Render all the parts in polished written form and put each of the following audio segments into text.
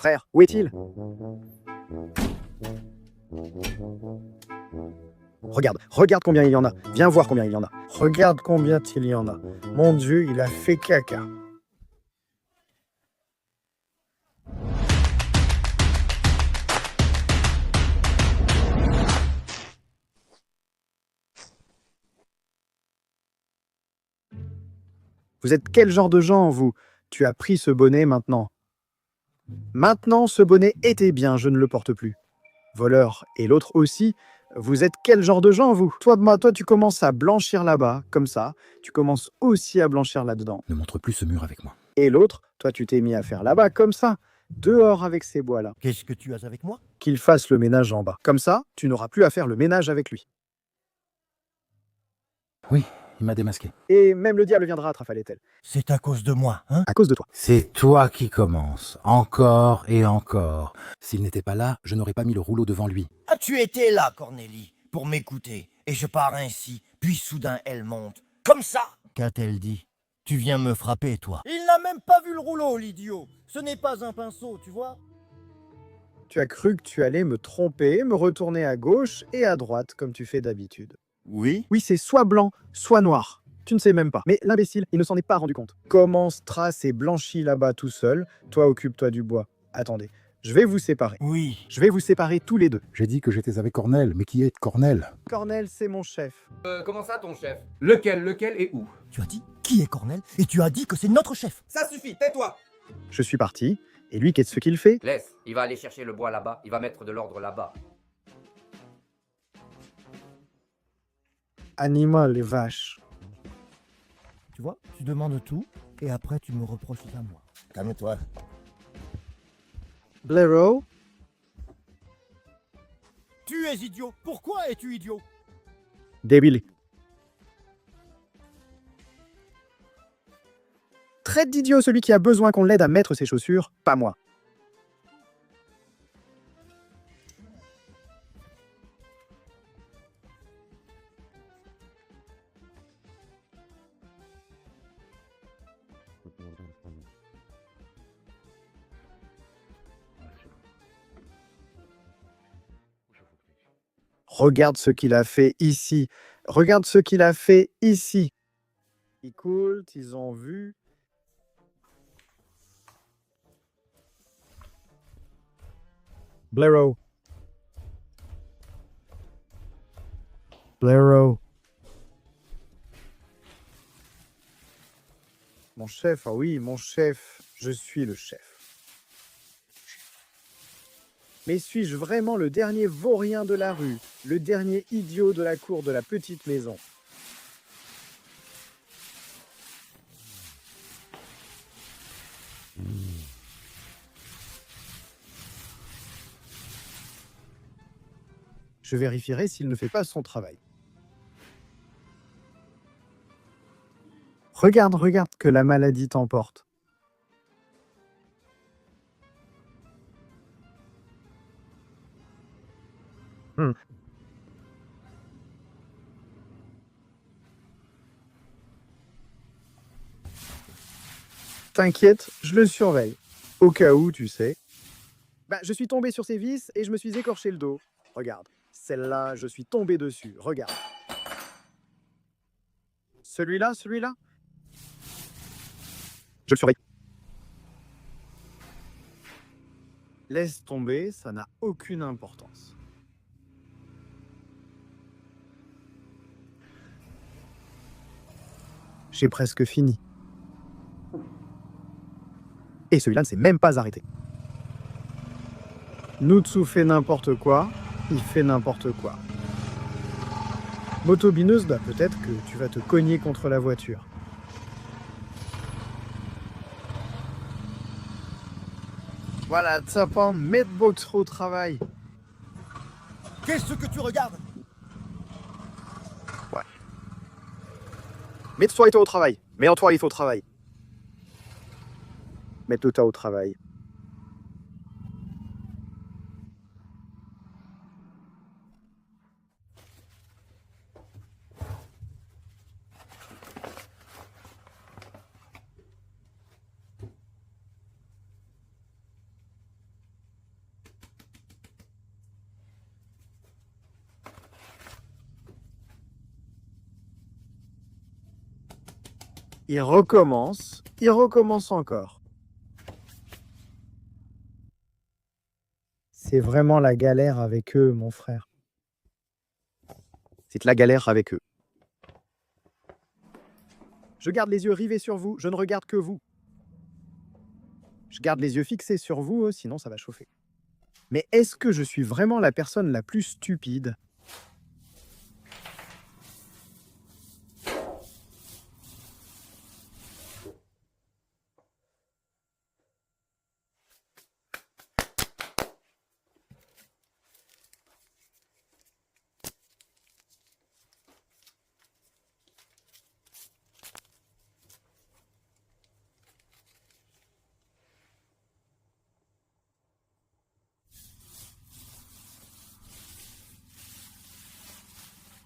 frère, où est-il? Regarde combien il y en a. Viens voir combien il y en a. Regarde combien il y en a. Mon Dieu, il a fait caca. Vous êtes quel genre de gens, vous? Tu as pris ce bonnet maintenant. Maintenant, ce bonnet était bien, je ne le porte plus. Voleur, et l'autre aussi. Vous êtes quel genre de gens, vous? Toi, tu commences à blanchir là-bas, comme ça. Tu commences aussi à blanchir là-dedans. Ne montre plus ce mur avec moi. Et l'autre, toi, tu t'es mis à faire là-bas, comme ça. Dehors avec ces bois-là. Qu'est-ce que tu as avec moi? Qu'il fasse le ménage en bas. Comme ça, tu n'auras plus à faire le ménage avec lui. Oui, il m'a démasqué. Et même le diable viendra, Trafalettel. C'est à cause de moi, hein? À cause de toi. C'est toi qui commences, encore et encore. S'il n'était pas là, je n'aurais pas mis le rouleau devant lui. Ah, tu étais là, Cornélie, pour m'écouter. Et je pars ainsi, puis soudain elle monte. Comme ça! Qu'a-t-elle dit? Tu viens me frapper, toi. Il n'a même pas vu le rouleau, l'idiot. Ce n'est pas un pinceau, tu vois? Tu as cru que tu allais me tromper, me retourner à gauche et à droite, comme tu fais d'habitude. Oui. Oui, c'est soit blanc, soit noir. Tu ne sais même pas. Mais l'imbécile, il ne s'en est pas rendu compte. Comment Strass est blanchi là-bas tout seul, toi occupe-toi du bois. Attendez, je vais vous séparer. Oui. Je vais vous séparer tous les deux. J'ai dit que j'étais avec Cornel, mais qui est Cornel? Cornel, c'est mon chef. Comment ça, ton chef? Lequel et où? Tu as dit qui est Cornel et tu as dit que c'est notre chef. Ça suffit, tais-toi! Je suis parti. Et lui, qu'est-ce qu'il fait? Laisse, il va aller chercher le bois là-bas, il va mettre de l'ordre là-bas. Animal, les vaches. Tu vois, tu demandes tout et après tu me reproches à moi. Calme-toi. Blaireau? Tu es idiot. Pourquoi es-tu idiot? Débile. Traite d'idiot celui qui a besoin qu'on l'aide à mettre ses chaussures, pas moi. Regarde ce qu'il a fait ici. Regarde ce qu'il a fait ici. Écoute, ils ont vu. Blaireau. Blaireau. Mon chef, ah oui, mon chef. Je suis le chef. Mais suis-je vraiment le dernier vaurien de la rue, le dernier idiot de la cour de la petite maison? Je vérifierai s'il ne fait pas son travail. Regarde que la maladie t'emporte. T'inquiète, je le surveille. Au cas où, tu sais. Je suis tombé sur ses vis et je me suis écorché le dos. Regarde, celle-là, je suis tombé dessus. Regarde. Celui-là. Je le surveille. Laisse tomber, ça n'a aucune importance. J'ai presque fini. Et celui-là ne s'est même pas arrêté. Nutsu fait n'importe quoi, il fait n'importe quoi. Motobineuse, peut-être que tu vas te cogner contre la voiture. Voilà, Tsapan, mets votre au travail. Qu'est-ce que tu regardes? Mets-toi et toi au travail. Mets-toi, il faut au travail. Mets-toi au travail. il recommence encore. C'est vraiment la galère avec eux, mon frère. C'est la galère avec eux. Je garde les yeux rivés sur vous, je ne regarde que vous. Je garde les yeux fixés sur vous, sinon ça va chauffer. Mais est-ce que je suis vraiment la personne la plus stupide?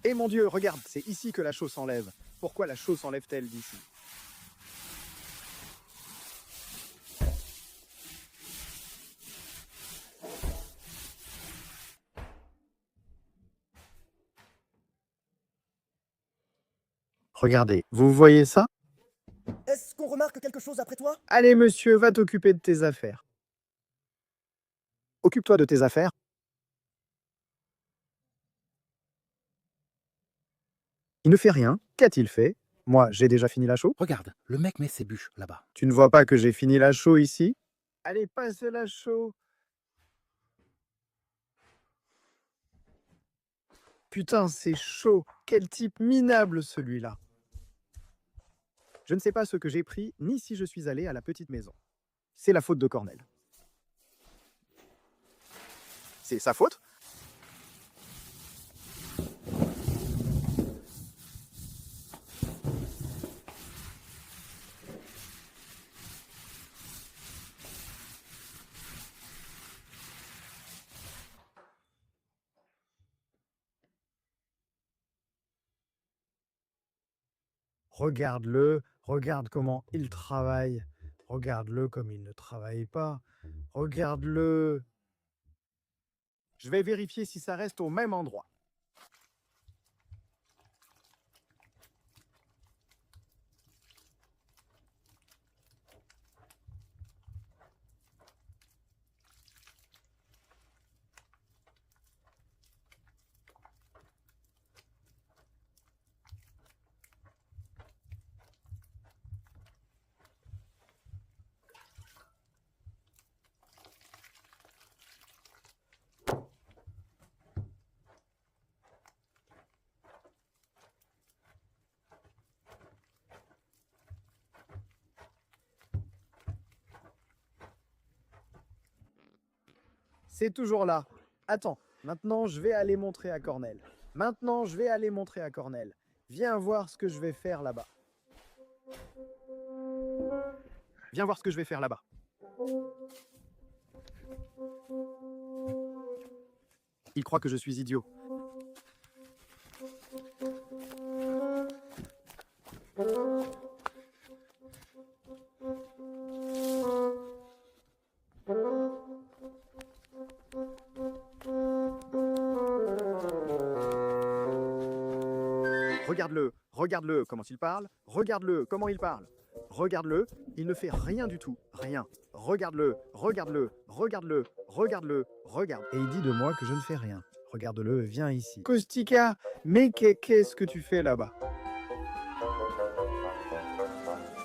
Eh mon Dieu, regarde, c'est ici que la chaux s'enlève. Pourquoi la chaux s'enlève-t-elle d'ici? Regardez, vous voyez ça? Est-ce qu'on remarque quelque chose après toi? Allez monsieur, va t'occuper de tes affaires. Occupe-toi de tes affaires. Il ne fait rien. Qu'a-t-il fait? Moi, j'ai déjà fini la chaux. Regarde, le mec met ses bûches là-bas. Tu ne vois pas que j'ai fini la chaux ici? Allez, passe la chaux. Putain, c'est chaud. Quel type minable celui-là. Je ne sais pas ce que j'ai pris, ni si je suis allé à la petite maison. C'est la faute de Cornel. C'est sa faute? Regarde-le, regarde comment il travaille. Regarde-le comme il ne travaille pas. Regarde-le. Je vais vérifier si ça reste au même endroit. C'est toujours là. Attends, maintenant je vais aller montrer à Cornel. Viens voir ce que je vais faire là-bas. Viens voir ce que je vais faire là-bas. Il croit que je suis idiot. Regarde-le comment il parle, regarde-le comment il parle. Regarde-le, il ne fait rien du tout, rien. Regarde-le, regarde-le, regarde-le, regarde-le, regarde. Et il dit de moi que je ne fais rien. Regarde-le, viens ici. Kostika, mais qu'est-ce que tu fais là-bas?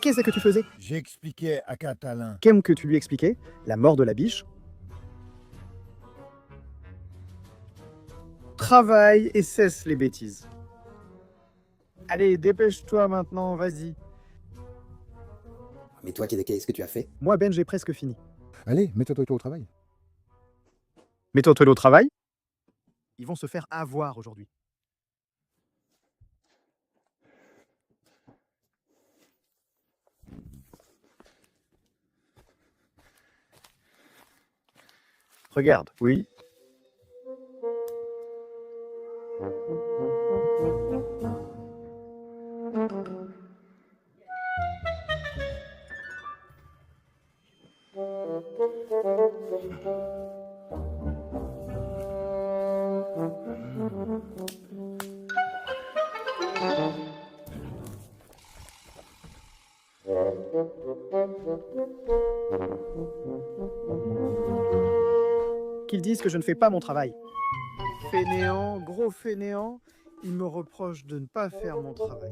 Qu'est-ce que tu faisais? J'expliquais à Catalin. Qu'aime que tu lui expliquais? La mort de la biche? Travaille et cesse les bêtises. Allez, dépêche-toi maintenant, vas-y. Mais toi, qu'est-ce que tu as fait? Moi, Ben, j'ai presque fini. Allez, mets-toi au travail. Mets-toi au travail. Ils vont se faire avoir aujourd'hui. Regarde, oui. qu'ils disent que je ne fais pas mon travail. Fainéant, gros fainéant, il me reproche de ne pas faire mon travail.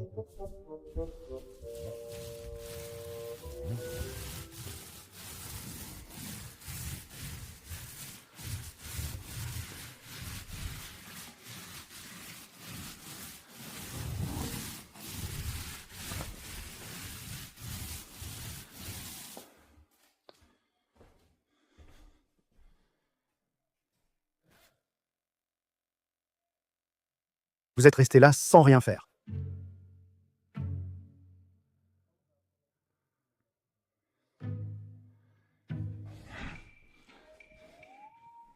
Vous êtes resté là sans rien faire.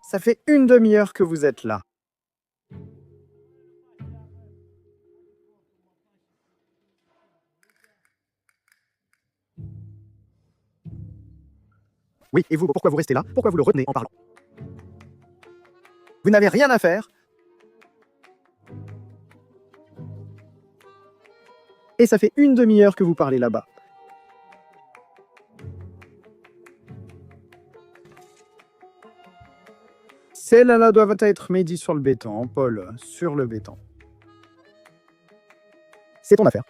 Ça fait une demi-heure que vous êtes là. Oui, et vous, pourquoi vous restez là? Pourquoi vous le retenez en parlant? Vous n'avez rien à faire. Et ça fait une demi-heure que vous parlez là-bas. Celles-là doivent être médies sur le béton, Paul, sur le béton. C'est ton affaire.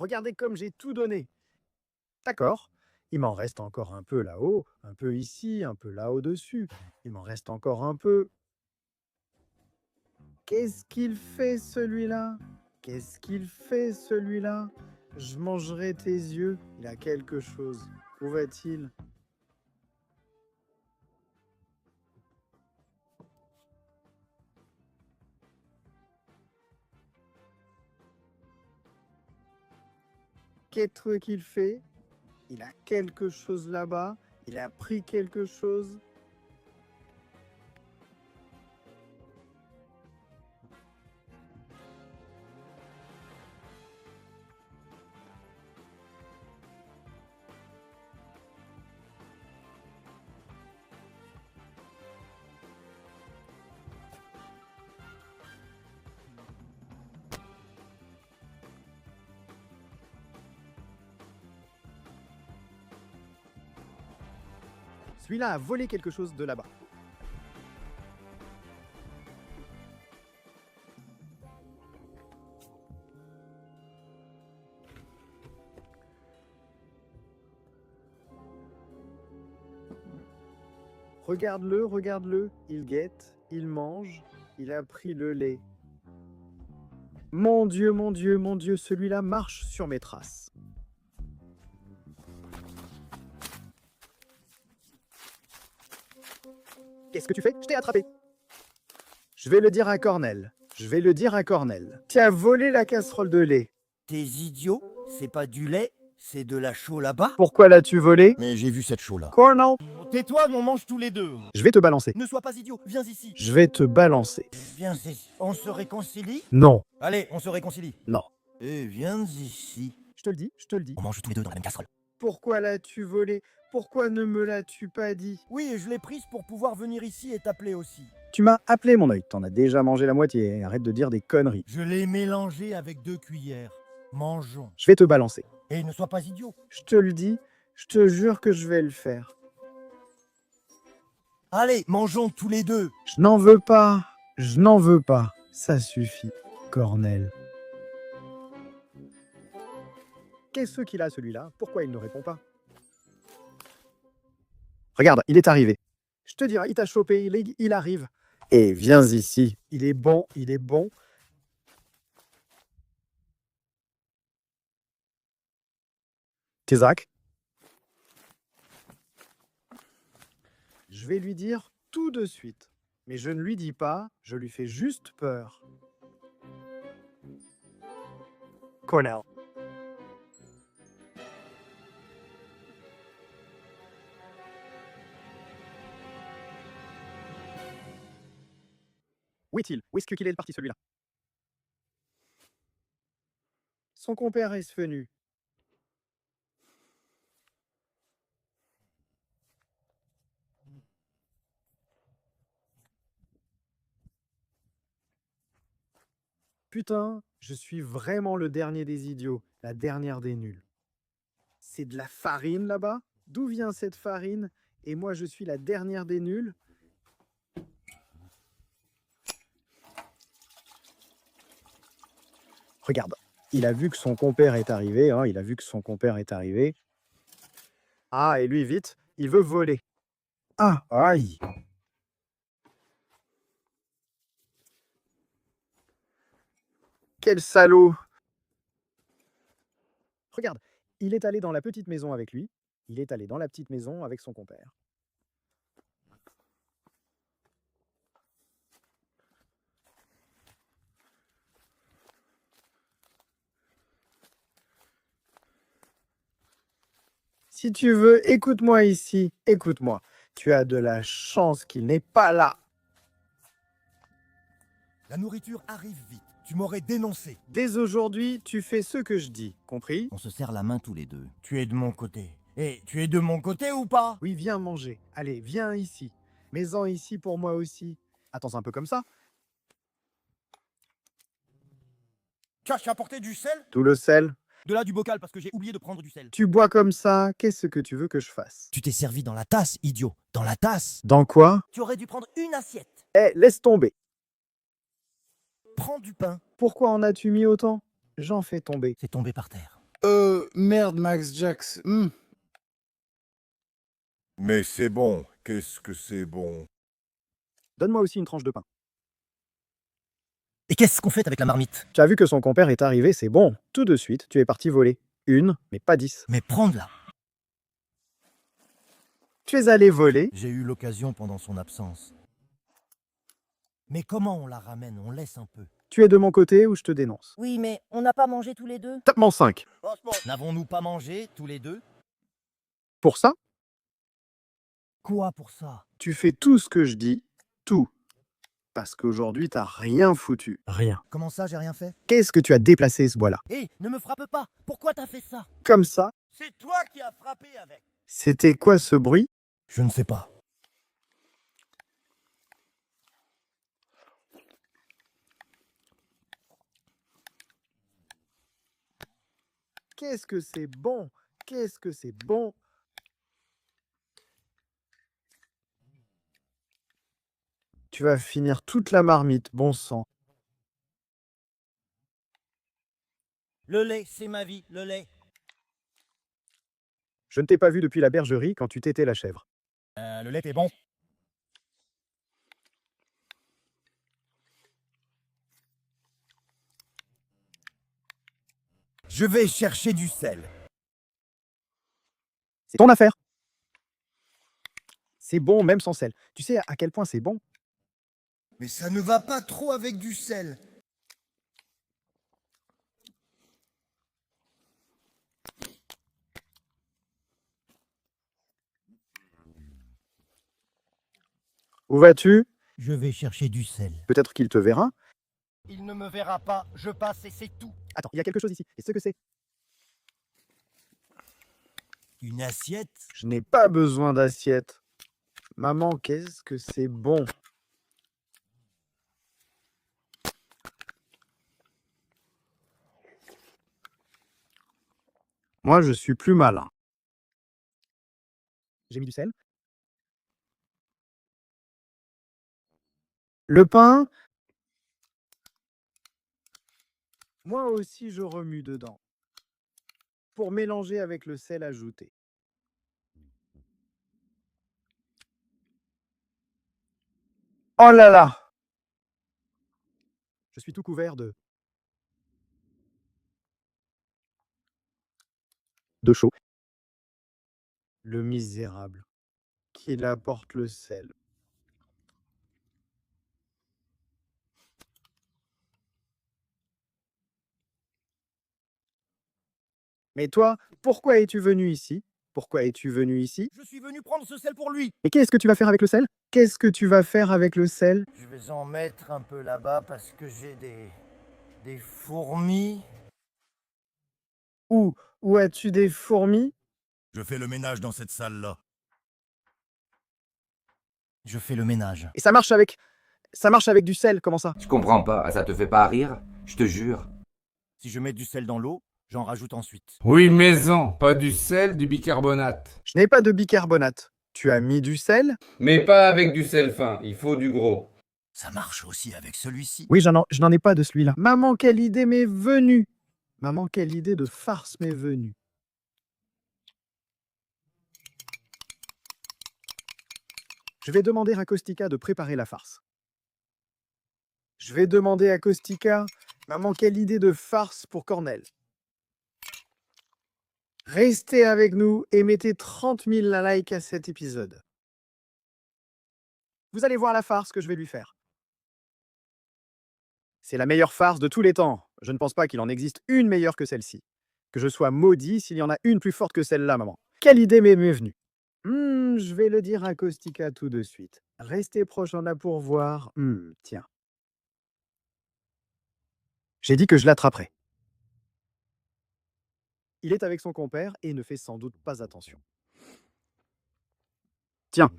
Regardez comme j'ai tout donné. D'accord. Il m'en reste encore un peu là-haut, un peu ici, un peu là au-dessus. Il m'en reste encore un peu. Qu'est-ce qu'il fait celui-là? Qu'est-ce qu'il fait celui-là? Je mangerai tes yeux. Il a quelque chose. Où va-t-il? Qu'est-ce qu'il fait? Il a quelque chose là-bas. Il a pris quelque chose. Celui-là a volé quelque chose de là-bas. Regarde-le, regarde-le. Il guette, il mange, il a pris le lait. Mon Dieu, mon Dieu, mon Dieu, celui-là marche sur mes traces. Qu'est-ce que tu fais? Je t'ai attrapé. Je vais le dire à Cornell. Je vais le dire à Cornell. Tu as volé la casserole de lait. T'es idiot? C'est pas du lait, c'est de la chaux là-bas. Pourquoi l'as-tu volé? Mais j'ai vu cette chaux-là. Cornell, Tais-toi, on mange tous les deux. je vais te balancer. Ne sois pas idiot, viens ici. Je vais te balancer. Viens ici. On se réconcilie? Non, Allez, on se réconcilie. non. Eh, viens ici. Je te le dis, je te le dis. On mange tous les deux dans la même casserole. Pourquoi l'as-tu volé? Pourquoi ne me l'as-tu pas dit? Oui, je l'ai prise pour pouvoir venir ici et t'appeler aussi. Tu m'as appelé, mon œil. T'en as déjà mangé la moitié. Arrête de dire des conneries. Je l'ai mélangé avec 2 cuillères. Mangeons. Je vais te balancer. Et ne sois pas idiot. Je te le dis, je te jure que je vais le faire. Allez, mangeons tous les deux. Je n'en veux pas. Je n'en veux pas. Ça suffit, Cornell. Qu'est-ce qu'il a, celui-là? Pourquoi il ne répond pas? Regarde, il est arrivé. Je te dirai, il t'a chopé, il arrive. Et viens ici. Il est bon, il est bon. Tezak. Je vais lui dire tout de suite. Mais je ne lui dis pas, je lui fais juste peur. Cornell. Où est-il? Où est-ce qu'il est parti, celui-là? Son compère est venu. Putain, je suis vraiment le dernier des idiots, la dernière des nuls. C'est de la farine là-bas? D'où vient cette farine? Et moi, je suis la dernière des nuls? Regarde, il a vu que son compère est arrivé, hein, il a vu que son compère est arrivé. Ah, et lui, vite, il veut voler. Ah, aïe! Quel salaud! Regarde, il est allé dans la petite maison avec lui, il est allé dans la petite maison avec son compère. Si tu veux, écoute-moi ici, écoute-moi. Tu as de la chance qu'il n'est pas là. La nourriture arrive vite. Tu m'aurais dénoncé. Dès aujourd'hui, tu fais ce que je dis, compris? On se serre la main tous les deux. Tu es de mon côté. Et tu es de mon côté ou pas? Oui, viens manger. Allez, viens ici. Mets-en ici pour moi aussi. Attends un peu comme ça. Tu as apporté du sel? Tout le sel. De là du bocal parce que j'ai oublié de prendre du sel. Tu bois comme ça, qu'est-ce que tu veux que je fasse? Tu t'es servi dans la tasse, idiot. Dans la tasse. Dans quoi? Tu aurais dû prendre une assiette. Eh, laisse tomber. Prends du pain. Pourquoi en as-tu mis autant? J'en fais tomber. C'est tombé par terre. Merde, Max Jax. Mais c'est bon, qu'est-ce que c'est bon. Donne-moi aussi une tranche de pain. Et qu'est-ce qu'on fait avec la marmite? Tu as vu que son compère est arrivé, c'est bon. Tout de suite, tu es parti voler. Une, mais pas 10. Mais prends-la. Tu es allé voler. J'ai eu l'occasion pendant son absence. Mais comment on la ramène? On laisse un peu. Tu es de mon côté ou je te dénonce. Oui, mais on n'a pas mangé tous les deux. Tape-moi 5. N'avons-nous pas mangé, tous les deux? Pour ça, Quoi pour ça? tu fais tout ce que je dis. Tout. Parce qu'aujourd'hui, t'as rien foutu. Rien. Comment ça, j'ai rien fait? Qu'est-ce que tu as déplacé ce bois-là? Hé, ne me frappe pas! Pourquoi t'as fait ça? Comme ça? C'est toi qui as frappé avec! C'était quoi ce bruit? Je ne sais pas. Qu'est-ce que c'est bon? Qu'est-ce que c'est bon? Tu vas finir toute la marmite, bon sang. Le lait, c'est ma vie, le lait. Je ne t'ai pas vu depuis la bergerie quand tu t'étais la chèvre. Le lait est bon. Je vais chercher du sel. C'est ton affaire. C'est bon même sans sel. Tu sais à quel point c'est bon? Mais ça ne va pas trop avec du sel. Où vas-tu? Je vais chercher du sel. Peut-être qu'il te verra. Il ne me verra pas, je passe et c'est tout. Attends, il y a quelque chose ici. Et ce que c'est? Une assiette? Je n'ai pas besoin d'assiette. Maman, qu'est-ce que c'est bon? Moi, je suis plus malin. J'ai mis du sel. Le pain? Moi aussi, je remue dedans. Pour mélanger avec le sel ajouté. Oh là là! Je suis tout couvert de chaud. Le misérable. Qu'il apporte le sel. Mais toi, pourquoi es-tu venu ici? Pourquoi es-tu venu ici? Je suis venu prendre ce sel pour lui. Et qu'est-ce que tu vas faire avec le sel? Qu'est-ce que tu vas faire avec le sel? Je vais en mettre un peu là-bas parce que j'ai des fourmis. Où as-tu des fourmis? Je fais le ménage dans cette salle-là. Je fais le ménage. Et ça marche avec du sel, comment ça? Je comprends pas, ça te fait pas rire? Je te jure. Si je mets du sel dans l'eau, j'en rajoute ensuite. Oui, maison, pas du sel, du bicarbonate. Je n'ai pas de bicarbonate. Tu as mis du sel? Mais pas avec du sel fin, il faut du gros. Ça marche aussi avec celui-ci. Oui, je n'en ai pas de celui-là. Maman, quelle idée m'est venue! Maman, quelle idée de farce m'est venue! Je vais demander à Kostika de préparer la farce. Je vais demander à Kostika, maman, quelle idée de farce pour Cornel. Restez avec nous et mettez 30 000 likes à cet épisode. Vous allez voir la farce que je vais lui faire. C'est la meilleure farce de tous les temps. Je ne pense pas qu'il en existe une meilleure que celle-ci. Que je sois maudit s'il y en a une plus forte que celle-là, maman. Quelle idée m'est venue? Je vais le dire à Kostika tout de suite. Restez proche en a pour voir. Tiens. J'ai dit que je l'attraperai. Il est avec son compère et ne fait sans doute pas attention. Tiens.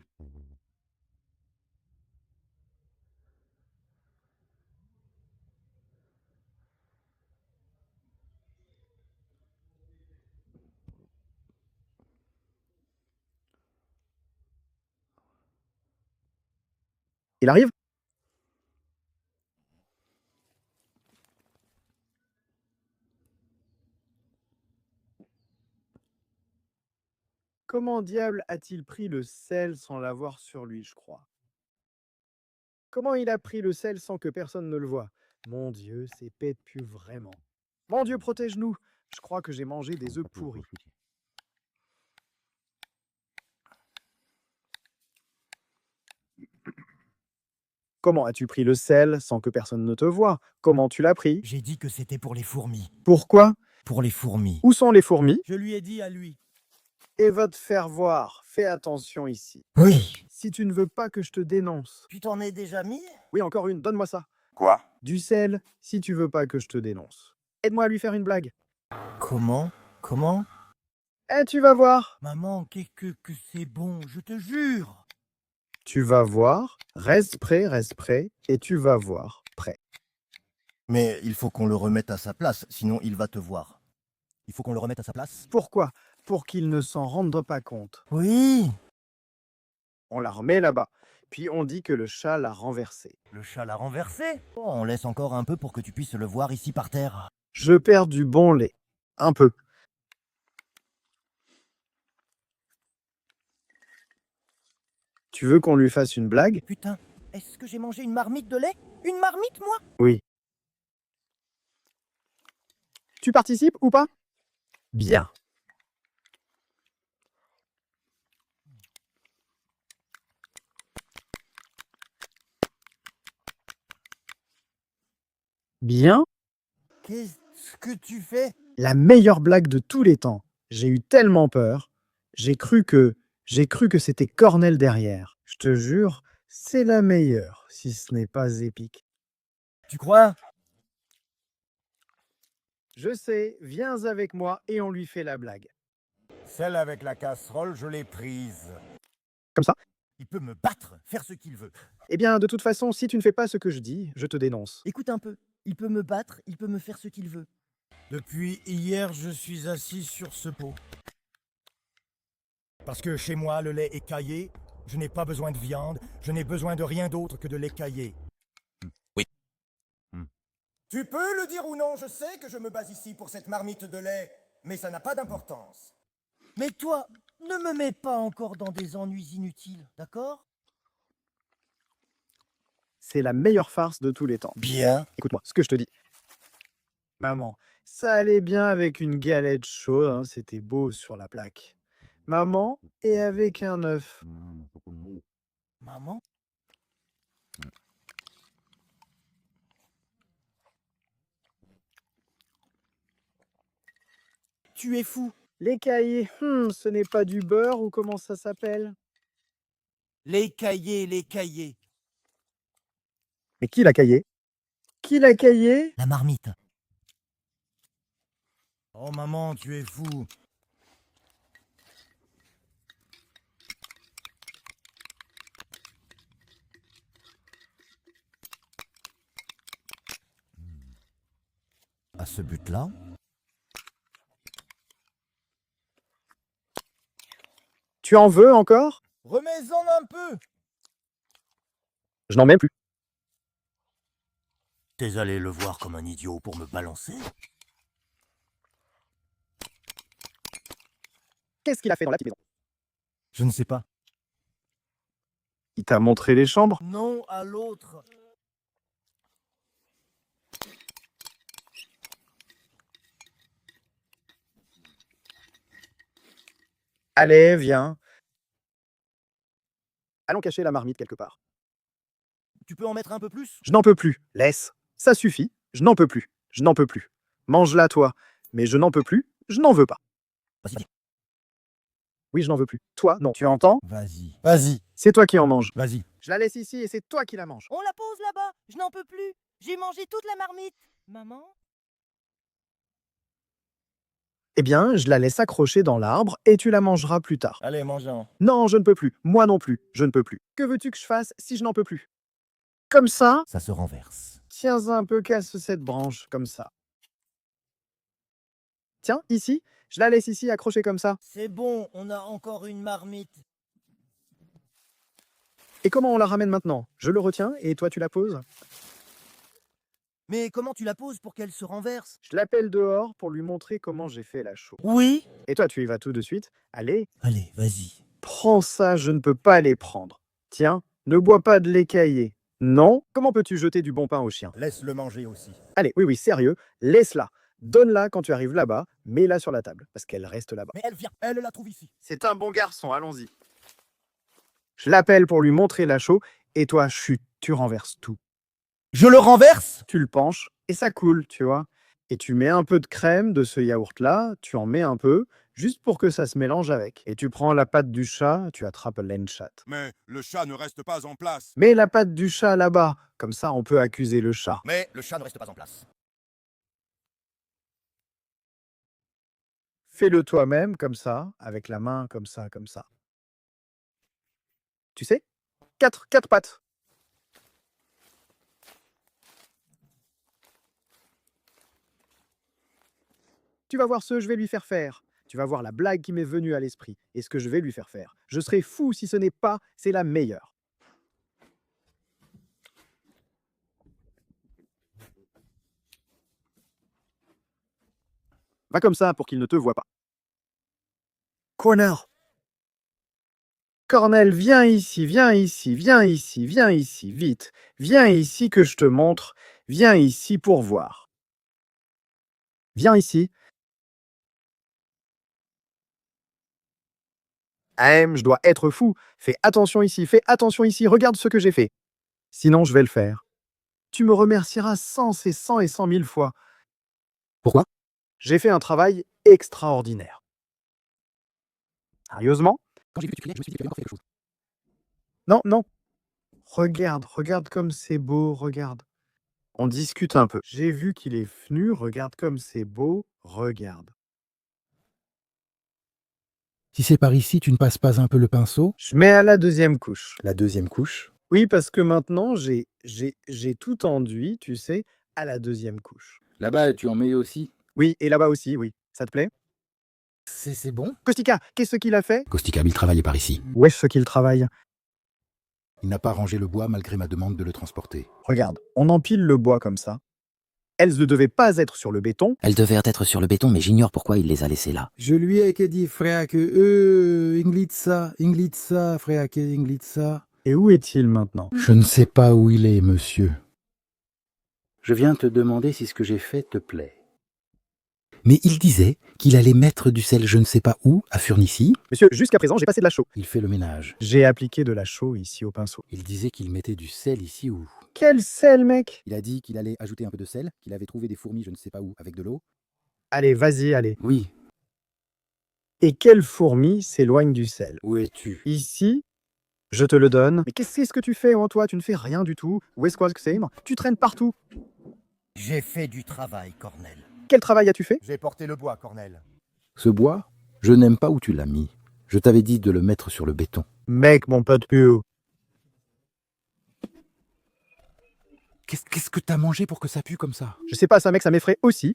Il arrive? Comment diable a-t-il pris le sel sans l'avoir sur lui, je crois? Comment il a pris le sel sans que personne ne le voie? Mon Dieu, c'est pète plus vraiment. Mon Dieu, protège-nous! Je crois que j'ai mangé des œufs pourris. Comment as-tu pris le sel sans que personne ne te voie? Comment tu l'as pris? J'ai dit que c'était pour les fourmis. Pourquoi? Pour les fourmis. Où sont les fourmis? Je lui ai dit à lui. Et va te faire voir. Fais attention ici. Oui. Si tu ne veux pas que je te dénonce. Tu t'en es déjà mis? Oui, encore une, donne-moi ça. Quoi? Du sel, si tu veux pas que je te dénonce. Aide-moi à lui faire une blague. Comment? Eh, tu vas voir. Maman, qu'est-ce que c'est bon, je te jure. Tu vas voir. Reste prêt, et tu vas voir. Prêt. Mais il faut qu'on le remette à sa place, sinon il va te voir. Il faut qu'on le remette à sa place? Pourquoi? Pour qu'il ne s'en rende pas compte. Oui. On la remet là-bas. Puis on dit que le chat l'a renversé. Le chat l'a renversé. Oh, on laisse encore un peu pour que tu puisses le voir ici par terre. Je perds du bon lait. Un peu. Tu veux qu'on lui fasse une blague? Putain, est-ce que j'ai mangé une marmite de lait? Une marmite, moi? Oui. Tu participes ou pas? Bien. Bien. Qu'est-ce que tu fais? La meilleure blague de tous les temps. J'ai eu tellement peur. J'ai cru que c'était Cornel derrière. Je te jure, c'est la meilleure, si ce n'est pas épique. Tu crois? Je sais, viens avec moi et on lui fait la blague. Celle avec la casserole, je l'ai prise. Comme ça? Il peut me battre, faire ce qu'il veut. Eh bien, de toute façon, si tu ne fais pas ce que je dis, je te dénonce. Écoute un peu, il peut me battre, il peut me faire ce qu'il veut. Depuis hier, je suis assis sur ce pot. Parce que chez moi, le lait est caillé, je n'ai pas besoin de viande, je n'ai besoin de rien d'autre que de lait caillé. Oui. Tu peux le dire ou non, je sais que je me base ici pour cette marmite de lait, mais ça n'a pas d'importance. Mais toi, ne me mets pas encore dans des ennuis inutiles, d'accord? C'est la meilleure farce de tous les temps. Bien. Écoute-moi, ce que je te dis. Maman, ça allait bien avec une galette chaude, hein, c'était beau sur la plaque. Maman, et avec un œuf. Maman? Tu es fou. Les cahiers, ce n'est pas du beurre ou comment ça s'appelle? Les cahiers, les cahiers. Mais qui l'a caillé? Qui l'a caillé? La marmite. Oh maman, tu es fou. À ce but-là, Tu en veux encore? remets-en un peu. Je n'en mets plus. T'es allé le voir comme un idiot pour me balancer? Qu'est-ce qu'il a fait dans la petite maison? Je ne sais pas. Il t'a montré les chambres? Non à l'autre. Allez, viens. Allons cacher la marmite quelque part. Tu peux en mettre un peu plus? Je n'en peux plus. Laisse. Ça suffit. Je n'en peux plus. Je n'en peux plus. Mange-la, toi. Mais je n'en peux plus. Je n'en veux pas. Vas-y, vas-y. Oui, je n'en veux plus. Toi, non. Tu entends? Vas-y. Vas-y. C'est toi qui en manges. Vas-y. Je la laisse ici et c'est toi qui la manges. On la pose là-bas. Je n'en peux plus. J'ai mangé toute la marmite. Maman? Eh bien, je la laisse accrochée dans l'arbre et tu la mangeras plus tard. Allez, mange-en. Non, je ne peux plus. Moi non plus. Je ne peux plus. Que veux-tu que je fasse si je n'en peux plus? Comme ça? Ça se renverse. Tiens un peu, casse cette branche, comme ça. Tiens, ici. Je la laisse ici accrochée comme ça. C'est bon, on a encore une marmite. Et comment on la ramène maintenant? Je le retiens et toi tu la poses? Mais comment tu la poses pour qu'elle se renverse? Je l'appelle dehors pour lui montrer comment j'ai fait la chaux. Oui. Et toi, tu y vas tout de suite. Allez, Allez, vas-y. prends ça, je ne peux pas les prendre. Tiens, ne bois pas de lait caillé. Non? Comment peux-tu jeter du bon pain au chien? Laisse-le manger aussi. Allez, oui, oui, sérieux, laisse-la. Donne-la quand tu arrives là-bas, mets-la sur la table, parce qu'elle reste là-bas. Mais elle vient, elle la trouve ici. C'est un bon garçon, allons-y. Je l'appelle pour lui montrer la chaux, et toi, chut, tu renverses tout. Je le renverse? Tu le penches, et ça coule, tu vois. Et tu mets un peu de crème de ce yaourt-là, tu en mets un peu, juste pour que ça se mélange avec. Et tu prends la patte du chat, tu attrapes l'enchat. Mais le chat ne reste pas en place. Mets la patte du chat là-bas, comme ça on peut accuser le chat. Mais le chat ne reste pas en place. Fais-le toi-même, comme ça, avec la main, comme ça, comme ça. Tu sais? Quatre pattes. Tu vas voir ce que je vais lui faire faire. Tu vas voir la blague qui m'est venue à l'esprit et ce que je vais lui faire faire. Je serai fou si ce n'est pas, c'est la meilleure. Va comme ça pour qu'il ne te voie pas. Cornell. Cornell, viens ici, viens ici, viens ici, viens ici, vite. Viens ici que je te montre. Viens ici pour voir. Viens ici. Je dois être fou. Fais attention ici, regarde ce que j'ai fait. Sinon, je vais le faire. Tu me remercieras 100 et 100 et 100 000 fois. Pourquoi? J'ai fait un travail extraordinaire. Sérieusement? Quand j'ai vu que tu criais, je me suis dit que tu avais encore fait quelque chose. Non, non. Regarde comme c'est beau, regarde. On discute un peu. J'ai vu qu'il est venu, regarde comme c'est beau, regarde. Si c'est par ici, tu ne passes pas un peu le pinceau? Je mets à la deuxième couche. La deuxième couche? Oui, parce que maintenant, j'ai tout enduit, tu sais, à la deuxième couche. Là-bas, tu en mets aussi. Oui, et là-bas aussi, oui. Ça te plaît? C'est bon? Kostika, qu'est-ce qu'il a fait? Kostika, il travaillait par ici. Où est-ce qu'il travaille? Il n'a pas rangé le bois malgré ma demande de le transporter. Regarde, on empile le bois comme ça. Elles ne devaient pas être sur le béton. Elles devaient être sur le béton, mais j'ignore pourquoi il les a laissées là. Je lui ai dit, frère, Inglitsa, frère, Inglitsa. Et où est-il maintenant? Je ne sais pas où il est, monsieur. Je viens te demander si ce que j'ai fait te plaît. Mais il disait qu'il allait mettre du sel je ne sais pas où, à Furnicy. Monsieur, jusqu'à présent, j'ai passé de la chaux. Il fait le ménage. J'ai appliqué de la chaux ici au pinceau. Il disait qu'il mettait du sel ici où. Quel sel, mec? Il a dit qu'il allait ajouter un peu de sel, qu'il avait trouvé des fourmis je ne sais pas où avec de l'eau. Allez, vas-y, allez. Oui. Et quelle fourmi s'éloigne du sel? Où es-tu? Ici, je te le donne. Mais qu'est-ce que tu fais, oh, toi? Tu ne fais rien du tout. Où est-ce que c'est? Tu traînes partout. J'ai fait du travail, Cornel. Quel travail as-tu fait? J'ai porté le bois, Cornel. Ce bois, je n'aime pas où tu l'as mis. Je t'avais dit de le mettre sur le béton. Mec, mon pote Pio. Qu'est-ce que t'as mangé pour que ça pue comme ça? Je sais pas, ça, mec, ça m'effraie aussi.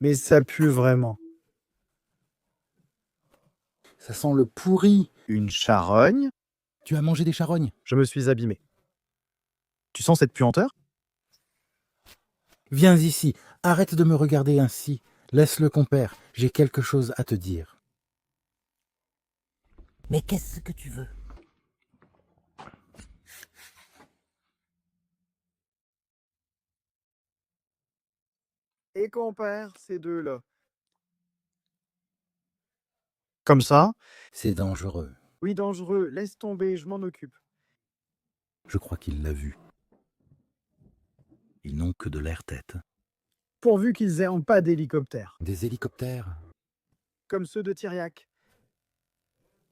Mais ça pue vraiment. Ça sent le pourri. Une charogne? Tu as mangé des charognes? Je me suis abîmé. Tu sens cette puanteur? Viens ici, arrête de me regarder ainsi. Laisse-le compère, j'ai quelque chose à te dire. Mais qu'est-ce que tu veux? Et compère, ces deux-là. Comme ça? C'est dangereux. Oui, dangereux. Laisse tomber, je m'en occupe. Je crois qu'il l'a vu. Ils n'ont que de l'air-tête. Pourvu qu'ils aient pas d'hélicoptère. Des hélicoptères. Comme ceux de Tyriac.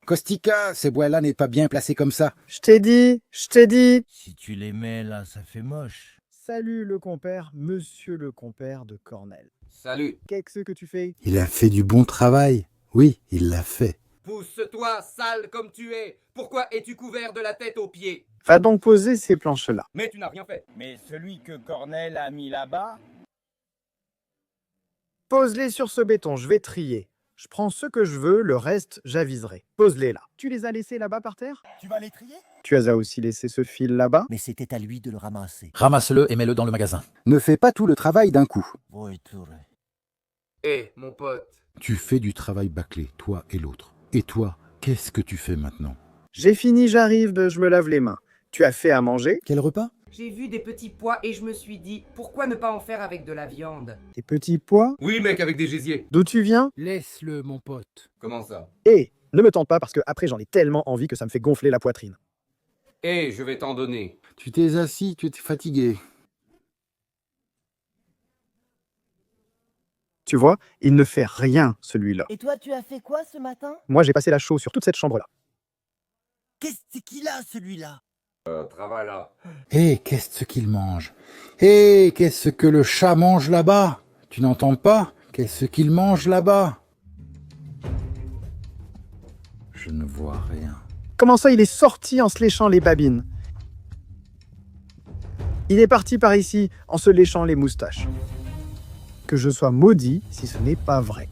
Kostika, ces bois-là n'est pas bien placés comme ça. Je t'ai dit, je t'ai dit. Si tu les mets là, ça fait moche. Salut le compère, monsieur le compère de Cornel. Salut. Qu'est-ce que tu fais? Il a fait du bon travail. Oui, il l'a fait. Pousse-toi, sale comme tu es. Pourquoi es-tu couvert de la tête aux pieds? Va donc poser ces planches-là. Mais tu n'as rien fait. Mais celui que Cornel a mis là-bas, Pose-les sur ce béton, je vais trier. Je prends ce que je veux, le reste, j'aviserai. Pose-les là. Tu les as laissés là-bas par terre? tu vas les trier? Tu as aussi laissé ce fil là-bas? Mais c'était à lui de le ramasser. Ramasse-le et mets-le dans le magasin. Ne fais pas tout le travail d'un coup. Hé, mon pote. Tu fais du travail bâclé, toi et l'autre. Et toi, qu'est-ce que tu fais maintenant? J'ai fini, j'arrive, je me lave les mains. Tu as fait à manger? Quel repas? J'ai vu des petits pois et je me suis dit, pourquoi ne pas en faire avec de la viande? Des petits pois? Oui, mec, avec des gésiers. D'où tu viens? Laisse-le, mon pote. Comment ça? Et ne me tente pas parce que après j'en ai tellement envie que ça me fait gonfler la poitrine. Hé, je vais t'en donner. Tu t'es assis, tu étais fatigué. Tu vois, il ne fait rien, celui-là. Et toi, tu as fait quoi ce matin? Moi, j'ai passé la chaux sur toute cette chambre-là. Qu'est-ce qu'il a, celui-là? Travail là. Hé, qu'est-ce qu'il mange? Hé, qu'est-ce que le chat mange là-bas? Tu n'entends pas? Qu'est-ce qu'il mange là-bas? Je ne vois rien. Comment ça, il est sorti en se léchant les babines? Il est parti par ici en se léchant les moustaches. Que je sois maudit si ce n'est pas vrai.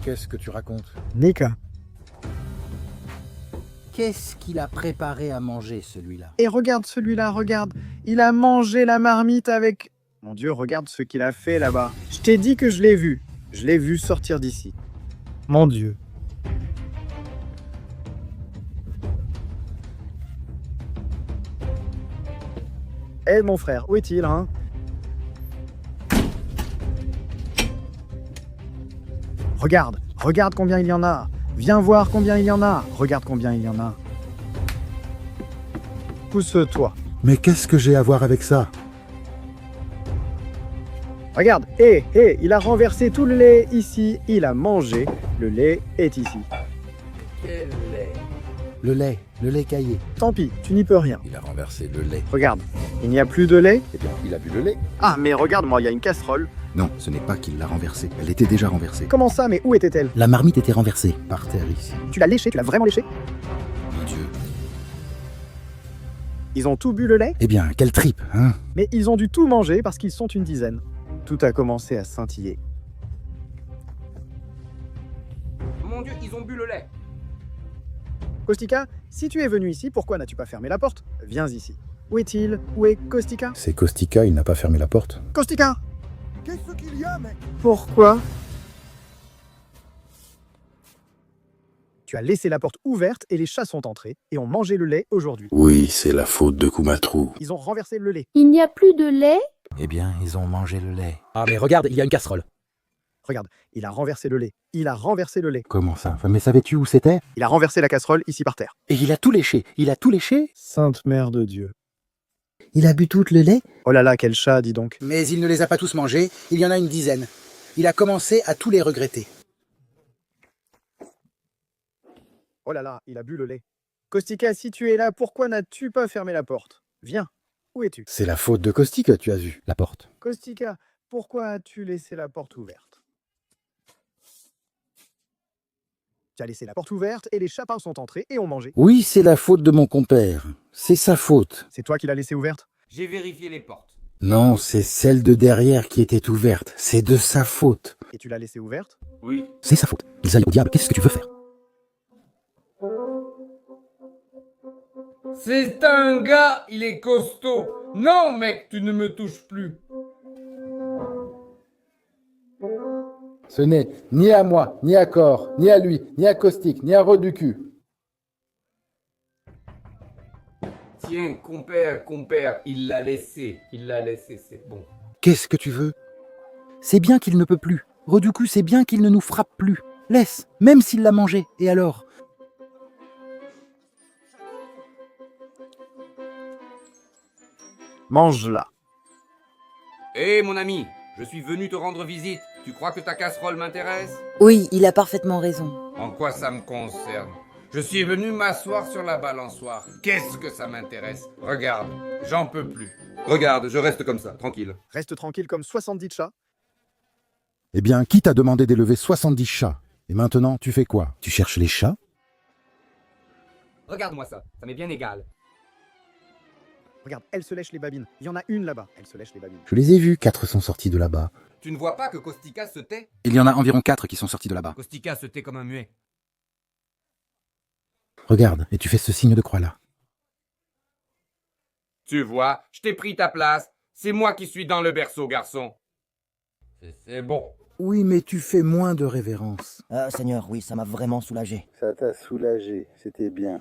Qu'est-ce que tu racontes? Nika. Qu'est-ce qu'il a préparé à manger, celui-là? Et regarde celui-là, regarde. Il a mangé la marmite avec... Mon Dieu, regarde ce qu'il a fait là-bas. Je t'ai dit que je l'ai vu. Je l'ai vu sortir d'ici. Mon Dieu. Eh mon frère, où est-il, hein? Regarde, regarde combien il y en a. Viens voir combien il y en a. Regarde combien il y en a. Pousse-toi. Mais qu'est-ce que j'ai à voir avec ça? Regarde, il a renversé tout le lait ici. Il a mangé. Le lait est ici. Quel lait! Le lait caillé. Tant pis, tu n'y peux rien. Il a renversé le lait. Regarde, il n'y a plus de lait. Eh bien, il a bu le lait. Ah, mais regarde-moi, il y a une casserole. Non, ce n'est pas qu'il l'a renversée. Elle était déjà renversée. Comment ça, mais où était-elle? La marmite était renversée. Par terre ici. Tu l'as léchée, tu l'as vraiment léchée? Mon Dieu. Ils ont tout bu le lait, Eh bien, quelle tripe, hein? mais ils ont dû tout manger parce qu'ils sont une dizaine. Tout a commencé à scintiller. Mon Dieu, ils ont bu le lait. Kostika, si tu es venu ici, pourquoi n'as-tu pas fermé la porte? Viens ici. Où est-il? Où est Kostika? C'est Kostika, il n'a pas fermé la porte. Kostika! Qu'est-ce qu'il y a, mec? Pourquoi? Tu as laissé la porte ouverte et les chats sont entrés et ont mangé le lait aujourd'hui. Oui, c'est la faute de Kumatrou. Ils ont renversé le lait. Il n'y a plus de lait? Eh bien, ils ont mangé le lait. Ah mais regarde, il y a une casserole. Regarde, il a renversé le lait. Il a renversé le lait. Comment ça? Mais savais-tu où c'était? Il a renversé la casserole ici par terre. Et il a tout léché. Il a tout léché? Sainte Mère de Dieu. Il a bu tout le lait? Oh là là, quel chat, dis donc. Mais il ne les a pas tous mangés, il y en a une dizaine. Il a commencé à tous les regretter. Oh là là, il a bu le lait. Kostika, si tu es là, pourquoi n'as-tu pas fermé la porte? Viens, où es-tu? C'est la faute de Kostika, tu as vu. La porte. Kostika, pourquoi as-tu laissé la porte ouverte? Tu as laissé la porte ouverte et les chapins sont entrés et ont mangé. Oui, c'est la faute de mon compère. C'est sa faute. C'est toi qui l'as laissée ouverte? J'ai vérifié les portes. Non, c'est celle de derrière qui était ouverte. C'est de sa faute. Et tu l'as laissée ouverte? Oui. C'est sa faute. Ils aillent au diable, qu'est-ce que tu veux faire? C'est un gars, il est costaud. Non, mec, tu ne me touches plus. Ce n'est ni à moi, ni à Cor, ni à lui, ni à Caustique, ni à Roducu. Tiens, compère, il l'a laissé, c'est bon. Qu'est-ce que tu veux? C'est bien qu'il ne peut plus. Roducu, c'est bien qu'il ne nous frappe plus. Laisse, même s'il l'a mangé. Et alors? Mange-la. Hé, mon ami, je suis venu te rendre visite. Tu crois que ta casserole m'intéresse? Oui, il a parfaitement raison. En quoi ça me concerne? Je suis venu m'asseoir sur la balançoire. Qu'est-ce que ça m'intéresse? Regarde, j'en peux plus. Regarde, je reste comme ça, tranquille. Reste tranquille comme 70 chats. Eh bien, qui t'a demandé d'élever 70 chats? Et maintenant, tu fais quoi? Tu cherches les chats? Regarde-moi ça m'est bien égal. Regarde, elle se lèche les babines. Il y en a une là-bas. Elle se lèche les babines. Je les ai vus, 4 sont sortis de là-bas. Tu ne vois pas que Kostika se tait? Il y en a environ 4 qui sont sortis de là-bas. Kostika se tait comme un muet. Regarde, et tu fais ce signe de croix-là. Tu vois, je t'ai pris ta place. C'est moi qui suis dans le berceau, garçon. C'est bon. Oui, mais tu fais moins de révérence. Seigneur, oui, ça m'a vraiment soulagé. Ça t'a soulagé, c'était bien.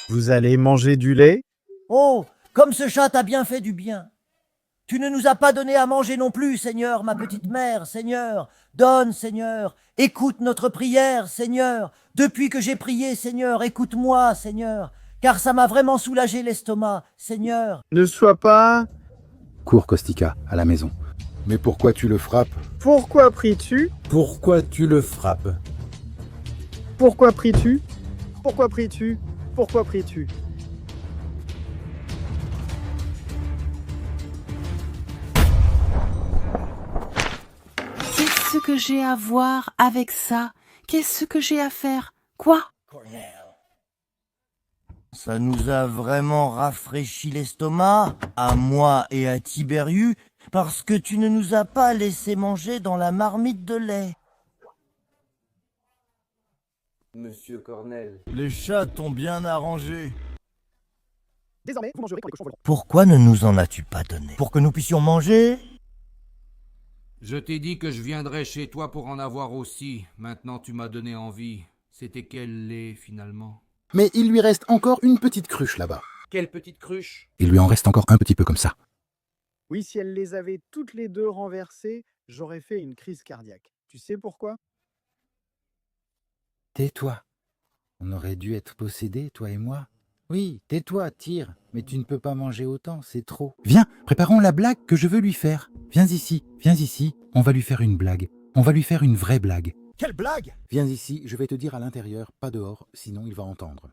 Vous allez manger du lait? Oh, comme ce chat t'a bien fait du bien. Tu ne nous as pas donné à manger non plus, Seigneur, ma petite mère, Seigneur. Donne, Seigneur. Écoute notre prière, Seigneur. Depuis que j'ai prié, Seigneur, écoute-moi, Seigneur. Car ça m'a vraiment soulagé l'estomac, Seigneur. Ne sois pas... Cours, Kostika, à la maison. Mais pourquoi tu le frappes? Pourquoi pries-tu? Pourquoi tu le frappes? Pourquoi pries-tu? Pourquoi pries-tu? Pourquoi pries-tu? Qu'est-ce que j'ai à voir avec ça? Qu'est-ce que j'ai à faire? Quoi? Cornel, ça nous a vraiment rafraîchi l'estomac, à moi et à Tiberius, parce que tu ne nous as pas laissé manger dans la marmite de lait. Monsieur Cornel. Les chats t'ont bien arrangé. Désormais, vous mangerez quand les cochons voleront. Pourquoi ne nous en as-tu pas donné? Pour que nous puissions manger? Je t'ai dit que je viendrais chez toi pour en avoir aussi. Maintenant, tu m'as donné envie. C'était quel lait, finalement? Mais il lui reste encore une petite cruche là-bas. Quelle petite cruche? Il lui en reste encore un petit peu comme ça. Oui, si elle les avait toutes les deux renversées, j'aurais fait une crise cardiaque. Tu sais pourquoi? Tais-toi. On aurait dû être possédés, toi et moi. Oui, tais-toi, tire. Mais tu ne peux pas manger autant, c'est trop. Viens, préparons la blague que je veux lui faire. Viens ici. On va lui faire une blague. On va lui faire une vraie blague. Quelle blague? Viens ici, je vais te dire à l'intérieur, pas dehors, sinon il va entendre.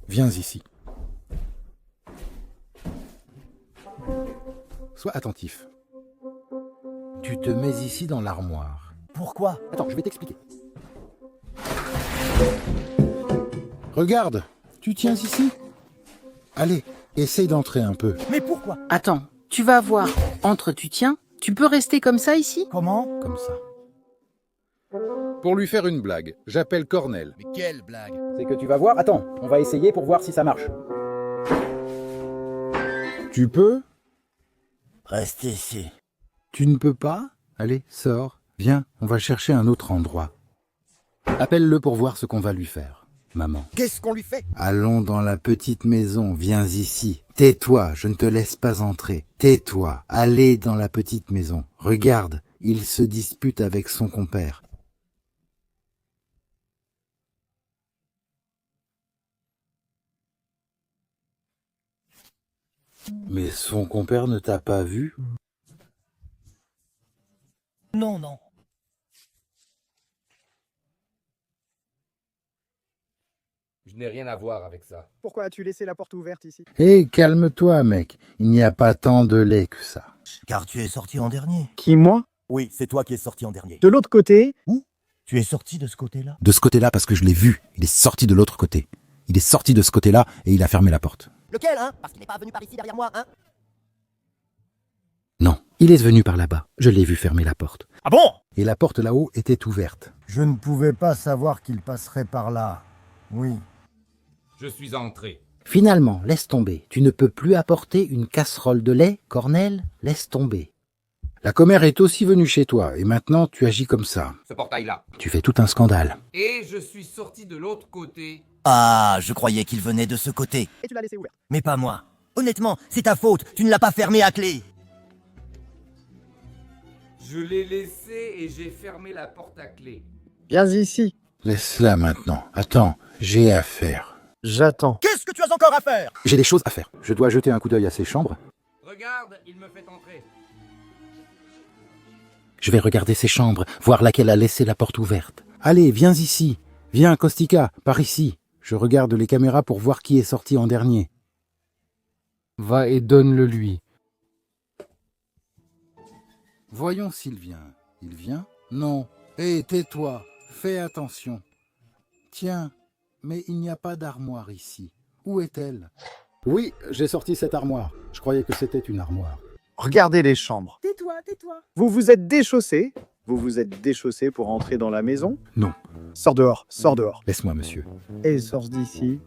Viens ici. Sois attentif. Tu te mets ici dans l'armoire. Pourquoi? Attends, je vais t'expliquer. Regarde, tu tiens ici. Allez, essaye d'entrer un peu. Mais pourquoi? Attends, tu vas voir. Entre, tu tiens. Tu peux rester comme ça ici? Comment? Comme ça. Pour lui faire une blague, j'appelle Cornel. Mais quelle blague? C'est que tu vas voir. Attends, on va essayer pour voir si ça marche. Tu peux? Reste ici. Tu ne peux pas? Allez, sors. Viens, on va chercher un autre endroit. Appelle-le pour voir ce qu'on va lui faire. Maman. Qu'est-ce qu'on lui fait? Allons dans la petite maison, viens ici. Tais-toi, je ne te laisse pas entrer. Tais-toi, allez dans la petite maison. Regarde, il se dispute avec son compère. Mais son compère ne t'a pas vu? Non, non. Je n'ai rien à voir avec ça. Pourquoi as-tu laissé la porte ouverte ici? Hé, calme-toi, mec. Il n'y a pas tant de lait que ça. Car tu es sorti en dernier. Qui, moi? Oui, c'est toi qui es sorti en dernier. De l'autre côté? Où? Tu es sorti de ce côté-là? De ce côté-là, parce que je l'ai vu. Il est sorti de l'autre côté. Il est sorti de ce côté-là et il a fermé la porte. Lequel, hein? Parce qu'il n'est pas venu par ici derrière moi, hein? Non, il est venu par là-bas. Je l'ai vu fermer la porte. Ah bon? Et la porte là-haut était ouverte. Je ne pouvais pas savoir qu'il passerait par là. Oui. Je suis entré. Finalement, laisse tomber. Tu ne peux plus apporter une casserole de lait, Cornel? Laisse tomber. La commère est aussi venue chez toi et maintenant tu agis comme ça. Ce portail-là. Tu fais tout un scandale. Et je suis sorti de l'autre côté. Ah, je croyais qu'il venait de ce côté. Et tu l'as laissé ouverte. Mais pas moi. Honnêtement, c'est ta faute. Tu ne l'as pas fermé à clé. Je l'ai laissé et j'ai fermé la porte à clé. Viens ici. Laisse-la maintenant. Attends, j'ai affaire. J'attends. Qu'est-ce que tu as encore à faire? J'ai des choses à faire. Je dois jeter un coup d'œil à ces chambres. Regarde, il me fait entrer. Je vais regarder ces chambres, voir laquelle a laissé la porte ouverte. Allez, viens ici. Viens, Kostika, par ici. Je regarde les caméras pour voir qui est sorti en dernier. Va et donne-le lui. Voyons s'il vient. Il vient? Non. Hé, tais-toi. Fais attention. Tiens, mais il n'y a pas d'armoire ici. Où est-elle? Oui, j'ai sorti cette armoire. Je croyais que c'était une armoire. Regardez les chambres. Tais-toi, tais-toi. Vous vous êtes déchaussé. Vous vous êtes déchaussé pour entrer dans la maison. Non. Sors dehors, sors dehors. Laisse-moi, monsieur. Et sors d'ici.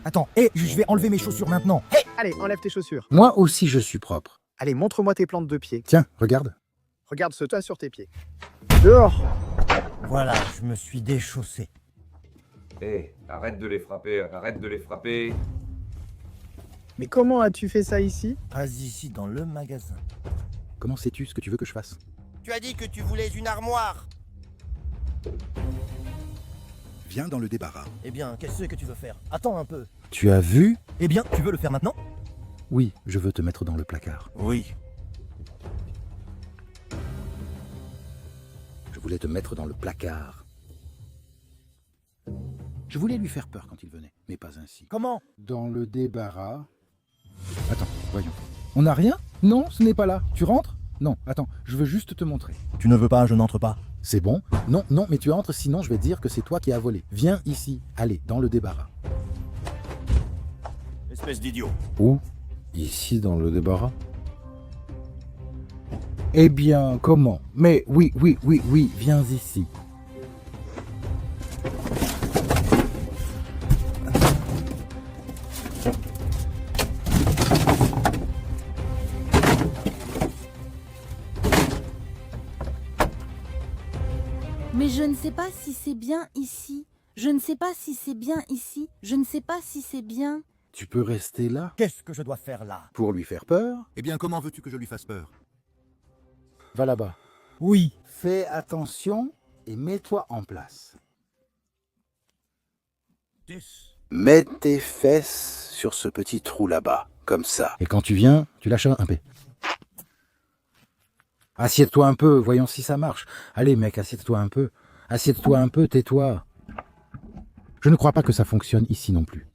Attends, je vais enlever mes chaussures maintenant. Allez, enlève tes chaussures. Moi aussi, je suis propre. Allez, montre-moi tes plantes de pied. Tiens, regarde. Regarde ce tas sur tes pieds. Dehors. Voilà, je me suis déchaussé. Hé, arrête de les frapper, arrête de les frapper. Mais comment as-tu fait ça ici? Pas ici, dans le magasin. Comment sais-tu ce que tu veux que je fasse? Tu as dit que tu voulais une armoire. Viens dans le débarras. Eh bien, qu'est-ce que tu veux faire? Attends un peu. Tu as vu? Eh bien, tu veux le faire maintenant? Oui, je veux te mettre dans le placard. Oui. Je voulais te mettre dans le placard. Je voulais lui faire peur quand il venait, mais pas ainsi. Comment? Dans le débarras. Attends, voyons. On n'a rien? Non, ce n'est pas là. Tu rentres? Non, attends, je veux juste te montrer. Tu ne veux pas, je n'entre pas. C'est bon? Non, non, mais tu entres, sinon je vais dire que c'est toi qui as volé. Viens ici, allez, dans le débarras. Espèce d'idiot. Où? Ici, dans le débarras? Eh bien, comment? Mais oui, viens ici. Mais je ne sais pas si c'est bien ici. Je ne sais pas si c'est bien ici. Je ne sais pas si c'est bien. Tu peux rester là? Qu'est-ce que je dois faire là? Pour lui faire peur? Eh bien, comment veux-tu que je lui fasse peur? Va là-bas. Oui. Fais attention et mets-toi en place. Mets tes fesses sur ce petit trou là-bas, comme ça. Et quand tu viens, tu lâches un peu. Assieds-toi un peu, voyons si ça marche. Allez mec, assieds-toi un peu. Assieds-toi un peu, tais-toi. Je ne crois pas que ça fonctionne ici non plus.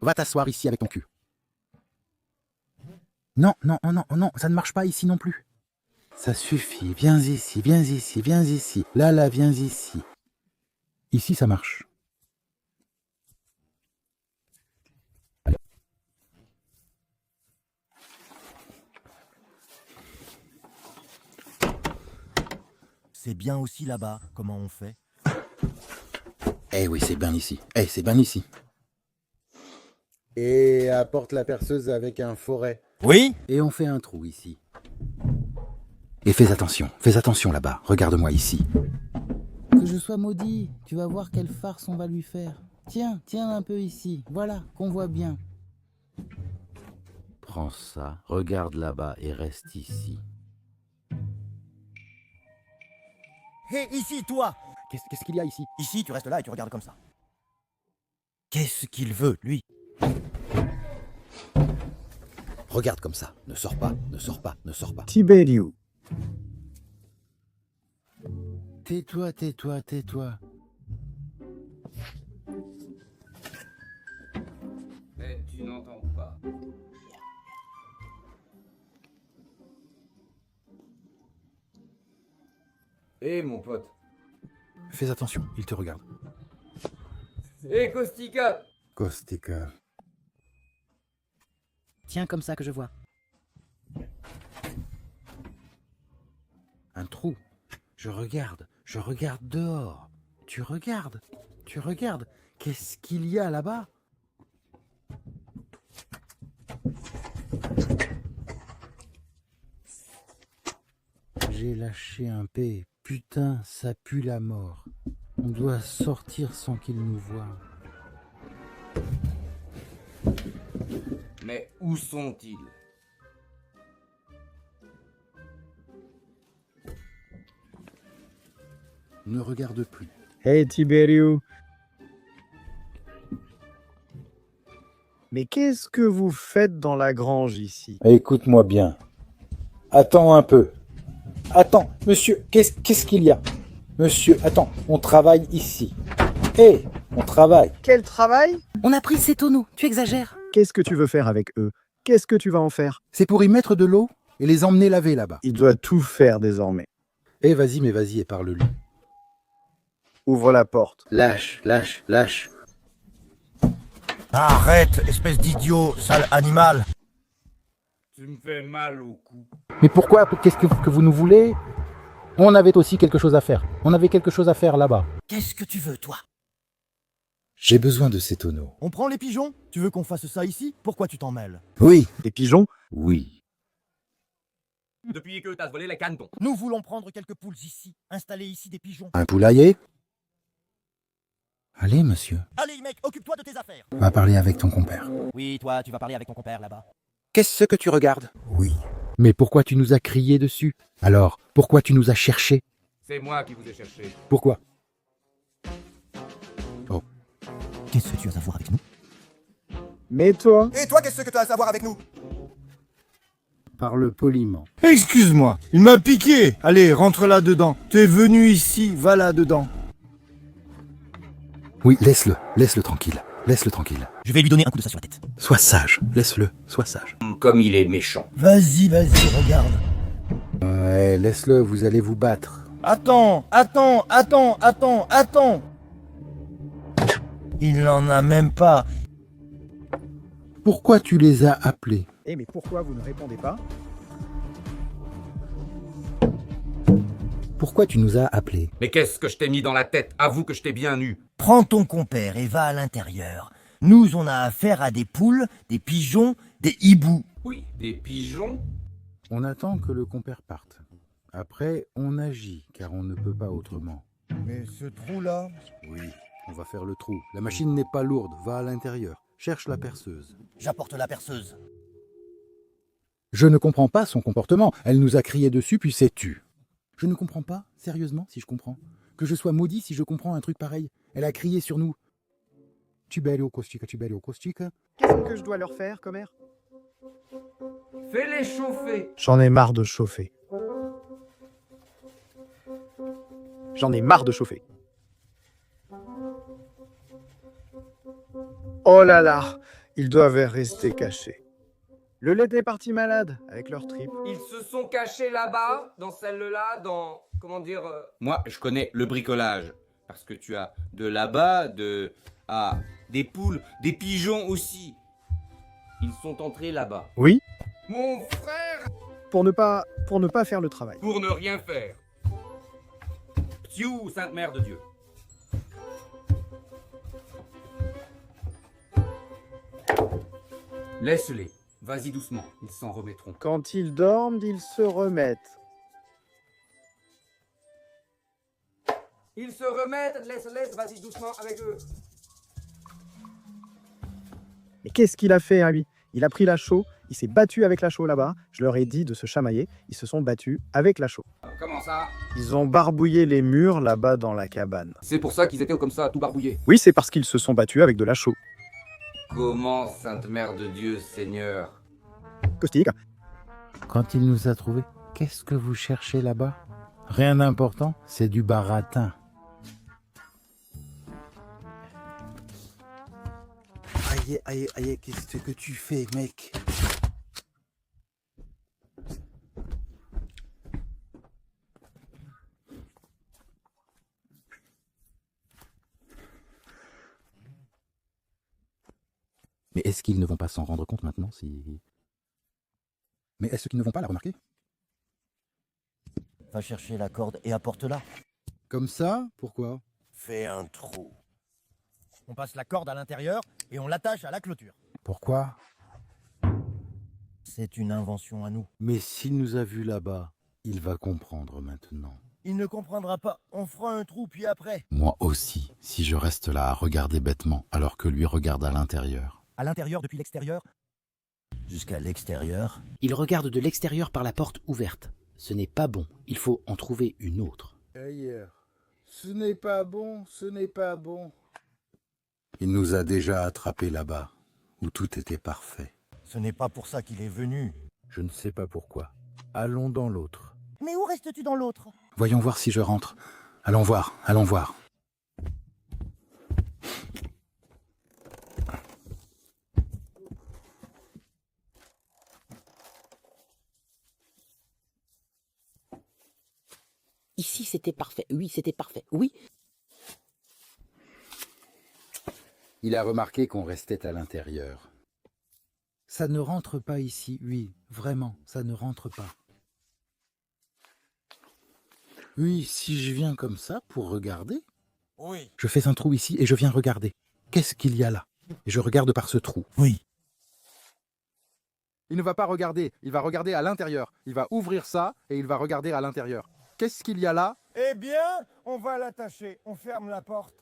Va t'asseoir ici avec ton cul. Non, ça ne marche pas ici non plus. Ça suffit, viens ici. Là, viens ici. Ici, ça marche. Allez. C'est bien aussi là-bas, comment on fait? Eh oui, c'est bien ici. Et apporte la perceuse avec un forêt. Oui? Et on fait un trou ici. Et fais attention là-bas. Regarde-moi ici. Que je sois maudit, tu vas voir quelle farce on va lui faire. Tiens un peu ici. Voilà, qu'on voit bien. Prends ça, regarde là-bas et reste ici. Hé, ici, toi! Qu'est-ce qu'il y a ici? Ici, tu restes là et tu regardes comme ça. Qu'est-ce qu'il veut, lui? Regarde comme ça. Ne sors pas, ne sors pas, ne sors pas. Tiberiu. Tais-toi, tais-toi, tais-toi. Mais tu n'entends pas. Hé, mon pote. Fais attention, il te regarde. Hé, Kostika! Kostika. Tiens, comme ça que je vois. Un trou. Je regarde dehors. Tu regardes. Qu'est-ce qu'il y a là-bas? J'ai lâché un P. Putain, ça pue la mort. On doit sortir sans qu'il nous voie. Mais où sont-ils? Ne regarde plus. Hey Tiberiu. Mais qu'est-ce que vous faites dans la grange ici? Écoute-moi bien. Attends un peu. Attends, monsieur, qu'est-ce qu'il y a? Monsieur, attends, on travaille ici. Hé, on travaille. Quel travail? On a pris ces tonneaux, tu exagères. Qu'est-ce que tu veux faire avec eux? Qu'est-ce que tu vas en faire? C'est pour y mettre de l'eau et les emmener laver là-bas. Il doit tout faire désormais. Eh, vas-y, mais vas-y et parle-lui. Ouvre la porte. Lâche. Arrête, espèce d'idiot, sale animal. Tu me fais mal au cou. Mais pourquoi? Qu'est-ce que vous nous voulez? On avait aussi quelque chose à faire. On avait quelque chose à faire là-bas. Qu'est-ce que tu veux, toi? J'ai besoin de ces tonneaux. On prend les pigeons? Tu veux qu'on fasse ça ici? Pourquoi tu t'en mêles? Oui. Des pigeons? Oui. Depuis que t'as volé les canetons. Nous voulons prendre quelques poules ici, installer ici des pigeons. Un poulailler? Allez, monsieur. Allez, mec, occupe-toi de tes affaires. Va parler avec ton compère. Oui, toi, tu vas parler avec ton compère là-bas. Qu'est-ce que tu regardes? Oui. Mais pourquoi tu nous as crié dessus? Alors, pourquoi tu nous as cherchés? C'est moi qui vous ai cherché. Pourquoi? Qu'est-ce que tu as à voir avec nous? Mais toi? Et toi, qu'est-ce que tu as à savoir avec nous? Parle poliment. Excuse-moi, il m'a piqué. Allez, rentre là-dedans. Tu es venu ici, va là-dedans. Oui, laisse-le tranquille. Laisse-le tranquille. Je vais lui donner un coup de ça sur la tête. Sois sage, laisse-le, sois sage. Comme il est méchant. Vas-y, regarde. Ouais, laisse-le, vous allez vous battre. Attends. Il n'en a même pas. Pourquoi tu les as appelés? Eh mais pourquoi vous ne répondez pas? Pourquoi tu nous as appelés? Mais qu'est-ce que je t'ai mis dans la tête? Avoue que je t'ai bien eu. Prends ton compère et va à l'intérieur. Nous, on a affaire à des poules, des pigeons, des hiboux. Oui, des pigeons. On attend que le compère parte. Après, on agit, car on ne peut pas autrement. Mais ce trou-là... Oui, on va faire le trou. La machine n'est pas lourde, va à l'intérieur. Cherche la perceuse. J'apporte la perceuse. Je ne comprends pas son comportement. Elle nous a crié dessus, puis s'est tue. Je ne comprends pas, sérieusement, si je comprends. Que je sois maudit si je comprends un truc pareil. Elle a crié sur nous. Tiberiu Kostika. Qu'est-ce que je dois leur faire, commère? Fais-les chauffer. J'en ai marre de chauffer. J'en ai marre de chauffer. Oh là là, ils doivent rester cachés. Le lait est parti malade avec leur tripes. Ils se sont cachés là-bas, dans celle-là, dans... Comment dire... Moi, je connais le bricolage. Parce que tu as de là-bas, des poules, des pigeons aussi. Ils sont entrés là-bas. Oui, Mon frère, pour ne pas faire le travail. Pour ne rien faire. Ptiou, Sainte Mère de Dieu. Laisse-les. Vas-y doucement, ils s'en remettront. Quand ils dorment, ils se remettent. ils se remettent, laisse, vas-y doucement avec eux. Mais qu'est-ce qu'il a fait, hein, lui? Il a pris la chaux, Il s'est battu avec la chaux là-bas. Je leur ai dit de se chamailler. Ils se sont battus avec la chaux. Comment ça? Ils ont barbouillé les murs là-bas dans la cabane. C'est pour ça qu'ils étaient comme ça, tout barbouillés. Oui, c'est parce qu'ils se sont battus avec de la chaux. Comment, Sainte Mère de Dieu, Seigneur? Caustique. Quand il nous a trouvés, qu'est-ce que vous cherchez là-bas? Rien d'important, c'est du baratin. Aïe, aïe, aïe, qu'est-ce que tu fais, mec? Mais est-ce qu'ils ne vont pas s'en rendre compte maintenant si... Mais est-ce qu'ils ne vont pas la remarquer? Va chercher la corde et apporte-la. Comme ça? Pourquoi? Fais un trou. On passe la corde à l'intérieur et on l'attache à la clôture. Pourquoi? C'est une invention à nous. Mais s'il nous a vus là-bas, il va comprendre maintenant. Il ne comprendra pas. On fera un trou puis après. Moi aussi, si je reste là à regarder bêtement, alors que lui regarde à l'intérieur. À l'intérieur depuis l'extérieur? Jusqu'à l'extérieur. Il regarde de l'extérieur par la porte ouverte. Ce n'est pas bon. Il faut en trouver une autre. Ailleurs. Ce n'est pas bon, ce n'est pas bon. Il nous a déjà attrapés là-bas, où tout était parfait. Ce n'est pas pour ça qu'il est venu. Je ne sais pas pourquoi. Allons dans l'autre. Mais où restes-tu dans l'autre? Voyons voir si je rentre. Allons voir, allons voir. Ici, c'était parfait. Oui, c'était parfait. Oui. Il a remarqué qu'on restait à l'intérieur. Ça ne rentre pas ici, oui, vraiment, ça ne rentre pas. Oui, si je viens comme ça pour regarder, oui. Je fais un trou ici et je viens regarder. Qu'est-ce qu'il y a là? Et je regarde par ce trou. Oui. Il ne va pas regarder, il va regarder à l'intérieur. Il va ouvrir ça et il va regarder à l'intérieur. Qu'est-ce qu'il y a là? Eh bien, on va l'attacher. On ferme la porte.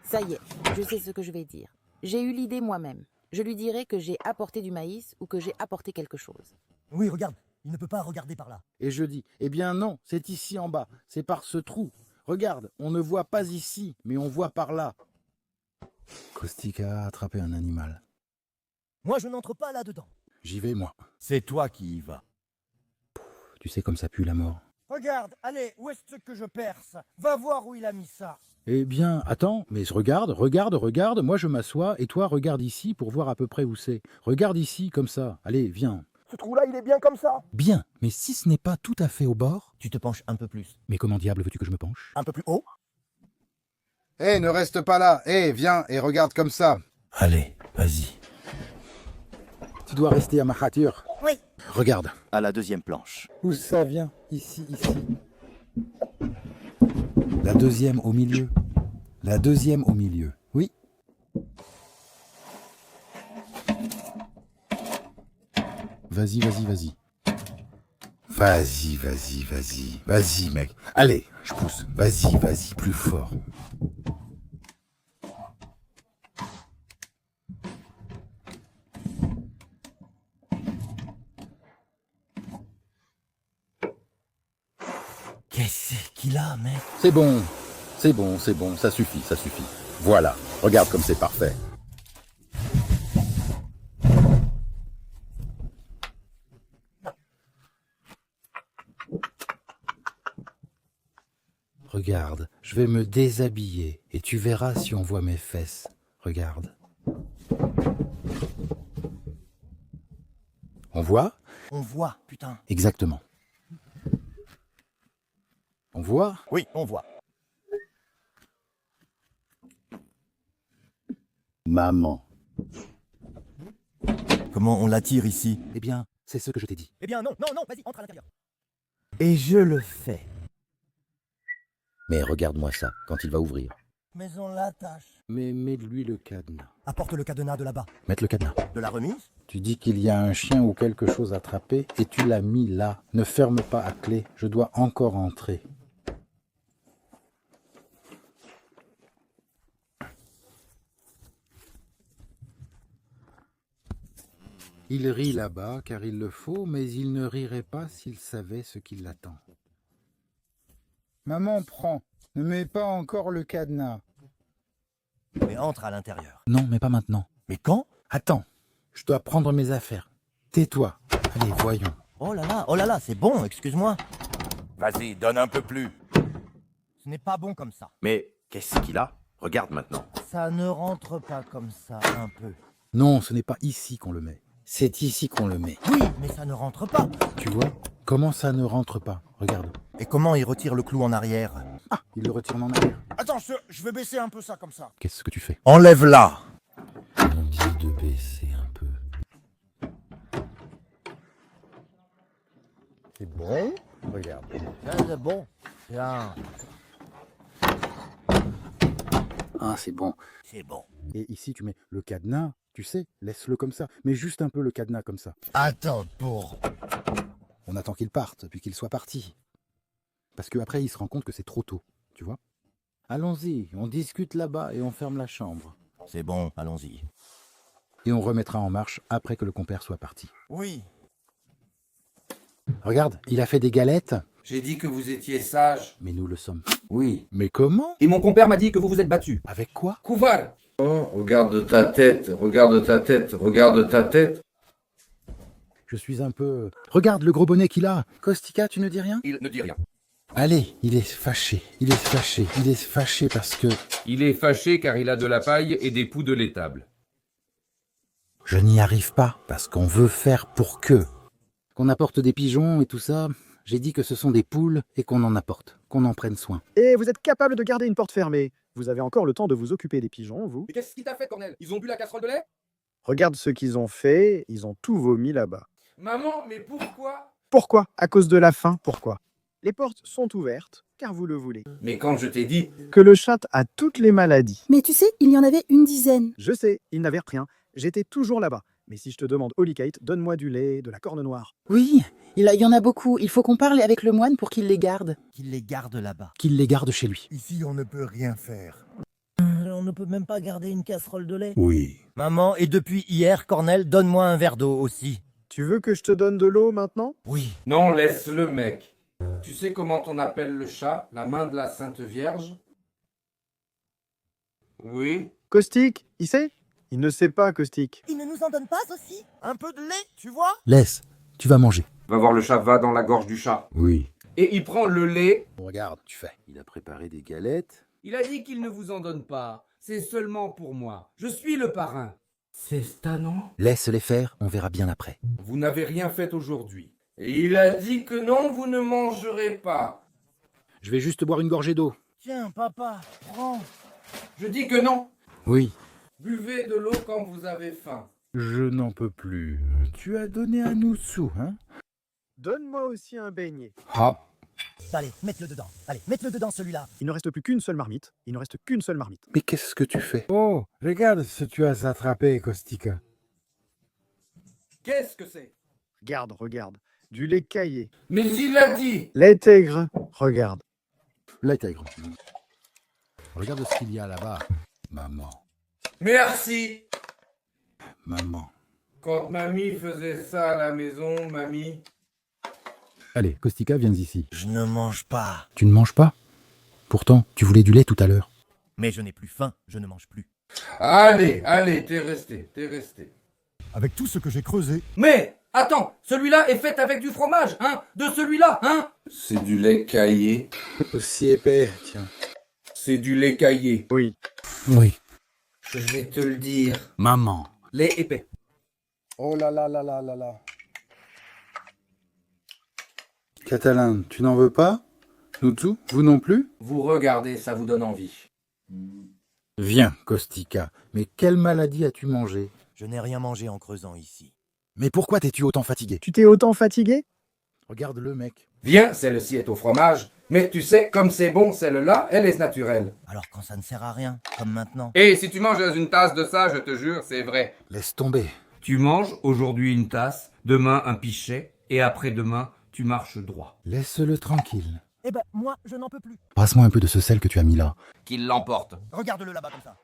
Ça y est, je sais ce que je vais dire. J'ai eu l'idée moi-même. Je lui dirai que j'ai apporté du maïs ou que j'ai apporté quelque chose. Oui, regarde, il ne peut pas regarder par là. Et je dis, eh bien non, c'est ici en bas, c'est par ce trou. Regarde, on ne voit pas ici, mais on voit par là. Caustique a attrapé un animal. Moi, je n'entre pas là-dedans. J'y vais, moi. C'est toi qui y vas. Tu sais comme ça pue la mort. Regarde, allez, où est-ce que je perce? Va voir où il a mis ça. Eh bien, attends, mais regarde, moi je m'assois, et toi regarde ici pour voir à peu près où c'est. Regarde ici, comme ça. Allez, viens. Ce trou-là, il est bien comme ça. Bien, mais si ce n'est pas tout à fait au bord... Tu te penches un peu plus. Mais comment diable veux-tu que je me penche? Un peu plus haut. Eh, ne reste pas là. Eh, viens et regarde comme ça. Allez, vas-y. Tu dois rester à ma rature. Oui. Regarde. À la deuxième planche. Où ça vient? Ici, ici. La deuxième au milieu. La deuxième au milieu. Oui. Vas-y, vas-y, vas-y. Vas-y, vas-y, vas-y. Vas-y, mec. Allez, je pousse. Vas-y, vas-y, plus fort. Qu'est-ce qu'il a, mec? C'est bon. C'est bon, c'est bon. Ça suffit, ça suffit. Voilà. Regarde comme c'est parfait. Regarde, je vais me déshabiller et tu verras si on voit mes fesses. Regarde. On voit? On voit, putain. Exactement. On voit? Oui, on voit. Maman. Comment on l'attire ici? Eh bien, c'est ce que je t'ai dit. Eh bien, non, non, non, vas-y, entre à l'intérieur. Et je le fais. Mais regarde-moi ça, quand il va ouvrir. Mais on l'attache. Mais mets-lui le cadenas. Apporte le cadenas de là-bas. Mettre le cadenas. De la remise? Tu dis qu'il y a un chien ou quelque chose attrapé et tu l'as mis là. Ne ferme pas à clé, je dois encore entrer. Il rit là-bas car il le faut, mais il ne rirait pas s'il savait ce qui l'attend. Maman, prends. Ne mets pas encore le cadenas. Mais entre à l'intérieur. Non, mais pas maintenant. Mais quand? Attends, je dois prendre mes affaires. Tais-toi. Allez, voyons. Oh là là, c'est bon, excuse-moi. Vas-y, donne un peu plus. Ce n'est pas bon comme ça. Mais qu'est-ce qu'il a? Regarde maintenant. Ça ne rentre pas comme ça, un peu. Non, ce n'est pas ici qu'on le met. C'est ici qu'on le met. Oui, mais ça ne rentre pas. Tu vois? Comment ça ne rentre pas? Regarde. Et comment il retire le clou en arrière? Ah, il le retire en arrière. Attends, je vais baisser un peu ça comme ça. Qu'est-ce que tu fais? Enlève-la. On dit de baisser un peu. C'est bon? Regarde. C'est bon. Bien. Ah, c'est bon. C'est bon. Et ici, tu mets le cadenas. Tu sais, laisse-le comme ça. Mets juste un peu le cadenas comme ça. Attends, pour... On attend qu'il parte, puis qu'il soit parti. Parce qu'après, il se rend compte que c'est trop tôt, tu vois. Allons-y, on discute là-bas et on ferme la chambre. C'est bon, allons-y. Et on remettra en marche après que le compère soit parti. Oui. Regarde, il a fait des galettes. J'ai dit que vous étiez sage. Mais nous le sommes. Oui. Mais comment? Et mon compère m'a dit que vous vous êtes battu. Avec quoi? Couvard. Oh, regarde ta tête, regarde ta tête, regarde ta tête. Je suis un peu... Regarde le gros bonnet qu'il a. Kostika, tu ne dis rien? Il ne dit rien. Allez, il est fâché. Il est fâché. Il est fâché parce que... Il est fâché car il a de la paille et des poux de l'étable. Je n'y arrive pas parce qu'on veut faire pour que. Qu'on apporte des pigeons et tout ça. J'ai dit que ce sont des poules et qu'on en apporte. Qu'on en prenne soin. Et vous êtes capable de garder une porte fermée. Vous avez encore le temps de vous occuper des pigeons, vous. Mais qu'est-ce qui t'a fait, Cornel? Ils ont bu la casserole de lait? Regarde ce qu'ils ont fait, ils ont tout vomi là-bas. Maman, mais pourquoi? Pourquoi? À cause de la faim, pourquoi? Les portes sont ouvertes, car vous le voulez. Mais quand je t'ai dit... Que le chat a toutes les maladies. Mais tu sais, il y en avait une dizaine. Je sais, il n'avait rien. J'étais toujours là-bas. Mais si je te demande, Holy Kate, donne-moi du lait, de la corne noire. Oui, il y en a beaucoup. Il faut qu'on parle avec le moine pour qu'il les garde. Qu'il les garde là-bas. Qu'il les garde chez lui. Ici, on ne peut rien faire. On ne peut même pas garder une casserole de lait. Oui. Maman, et depuis hier, Cornel, donne-moi un verre d'eau aussi. Tu veux que je te donne de l'eau maintenant? Oui. Non, laisse le mec. Tu sais comment on appelle le chat? La main de la Sainte Vierge? Oui. Caustique, il sait? Il ne sait pas, Caustique. Il ne nous en donne pas aussi? Un peu de lait, tu vois? Laisse, tu vas manger. Va voir le chat, va dans la gorge du chat. Oui. Et il prend le lait. Regarde, tu fais. Il a préparé des galettes. Il a dit qu'il ne vous en donne pas. C'est seulement pour moi. Je suis le parrain. C'est ça, non? Laisse-les faire, on verra bien après. Vous n'avez rien fait aujourd'hui. Et il a dit que non, vous ne mangerez pas. Je vais juste boire une gorgée d'eau. Tiens, papa, prends. Je dis que non. Oui. Buvez de l'eau quand vous avez faim. Je n'en peux plus. Tu as donné un nous sous, hein? Donne-moi aussi un beignet. Ah. Allez, mets-le dedans. Allez, mets-le dedans, celui-là. Il ne reste plus qu'une seule marmite. Il ne reste qu'une seule marmite. Mais qu'est-ce que tu fais? Oh, regarde ce que tu as attrapé, Kostika. Qu'est-ce que c'est? Regarde, regarde. Du lait caillé. Mais il a dit. L'intègre. Regarde. L'intègre. Regarde ce qu'il y a là-bas. Maman. Merci. Maman. Quand mamie faisait ça à la maison, mamie... Allez, Kostika, viens ici. Je ne mange pas. Tu ne manges pas? Pourtant, tu voulais du lait tout à l'heure. Mais je n'ai plus faim, je ne mange plus. Allez, allez, t'es resté. Avec tout ce que j'ai creusé. Mais, attends, celui-là est fait avec du fromage, hein? De celui-là, hein? C'est du lait caillé. Aussi épais, tiens. C'est du lait caillé. Oui. Oui. Je vais te le dire. Maman. Lait épais. Oh là là là là là là. Catalin, tu n'en veux pas? Noutou, vous non plus? Vous regardez, ça vous donne envie. Viens, Kostika. Mais quelle maladie as-tu mangé? Je n'ai rien mangé en creusant ici. Mais pourquoi t'es-tu autant fatigué? Tu t'es autant fatigué? Regarde le mec. Viens, celle-ci est au fromage. Mais tu sais, comme c'est bon, celle-là, elle est naturelle. Alors quand ça ne sert à rien, comme maintenant. Et si tu manges une tasse de ça, je te jure, c'est vrai. Laisse tomber. Tu manges aujourd'hui une tasse, demain un pichet, et après-demain, tu marches droit. Laisse-le tranquille. Eh ben, moi, je n'en peux plus. Passe-moi un peu de ce sel que tu as mis là. Qu'il l'emporte. Regarde-le là-bas comme ça.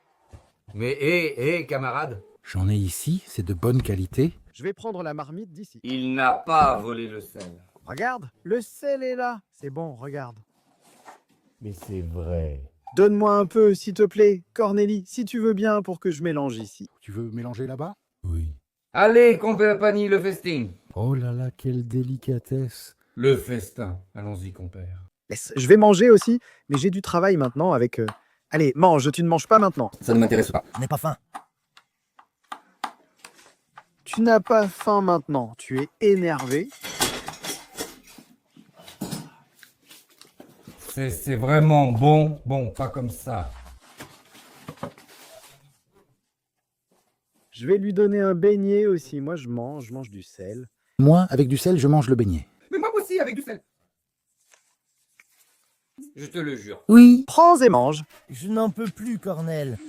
Mais hé, camarade. J'en ai ici, c'est de bonne qualité. Je vais prendre la marmite d'ici. Il n'a pas volé le sel. Regarde, le sel est là. C'est bon, regarde. Mais c'est vrai. Donne-moi un peu, s'il te plaît, Cornélie, si tu veux bien, pour que je mélange ici. Tu veux mélanger là-bas? Oui. Allez, compagnie, le festin. Oh là là, quelle délicatesse. Le festin. Allons-y, compère. Laisse, je vais manger aussi, mais j'ai du travail maintenant avec... Allez, mange, tu ne manges pas maintenant. Ça ne m'intéresse pas. Je n'ai pas faim. Tu n'as pas faim maintenant, tu es énervé. C'est vraiment bon. Bon, pas comme ça. Je vais lui donner un beignet aussi. Moi, je mange du sel. Moi, avec du sel, je mange le beignet. Mais moi aussi, avec du sel. Je te le jure. Oui. Prends et mange. Je n'en peux plus, Cornel.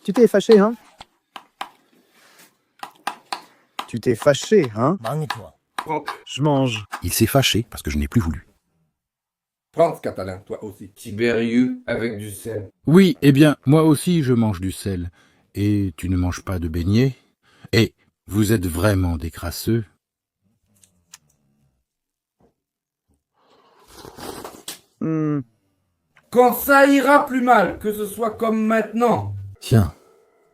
Tu t'es fâché, hein? Tu t'es fâché, hein? Mange-toi. Je mange. Il s'est fâché parce que je n'ai plus voulu. Prends ce catalan, toi aussi. Tibérius avec du sel. Oui, eh bien, moi aussi je mange du sel. Et tu ne manges pas de beignet? Eh, vous êtes vraiment des crasseux. Quand ça ira plus mal, que ce soit comme maintenant. Tiens,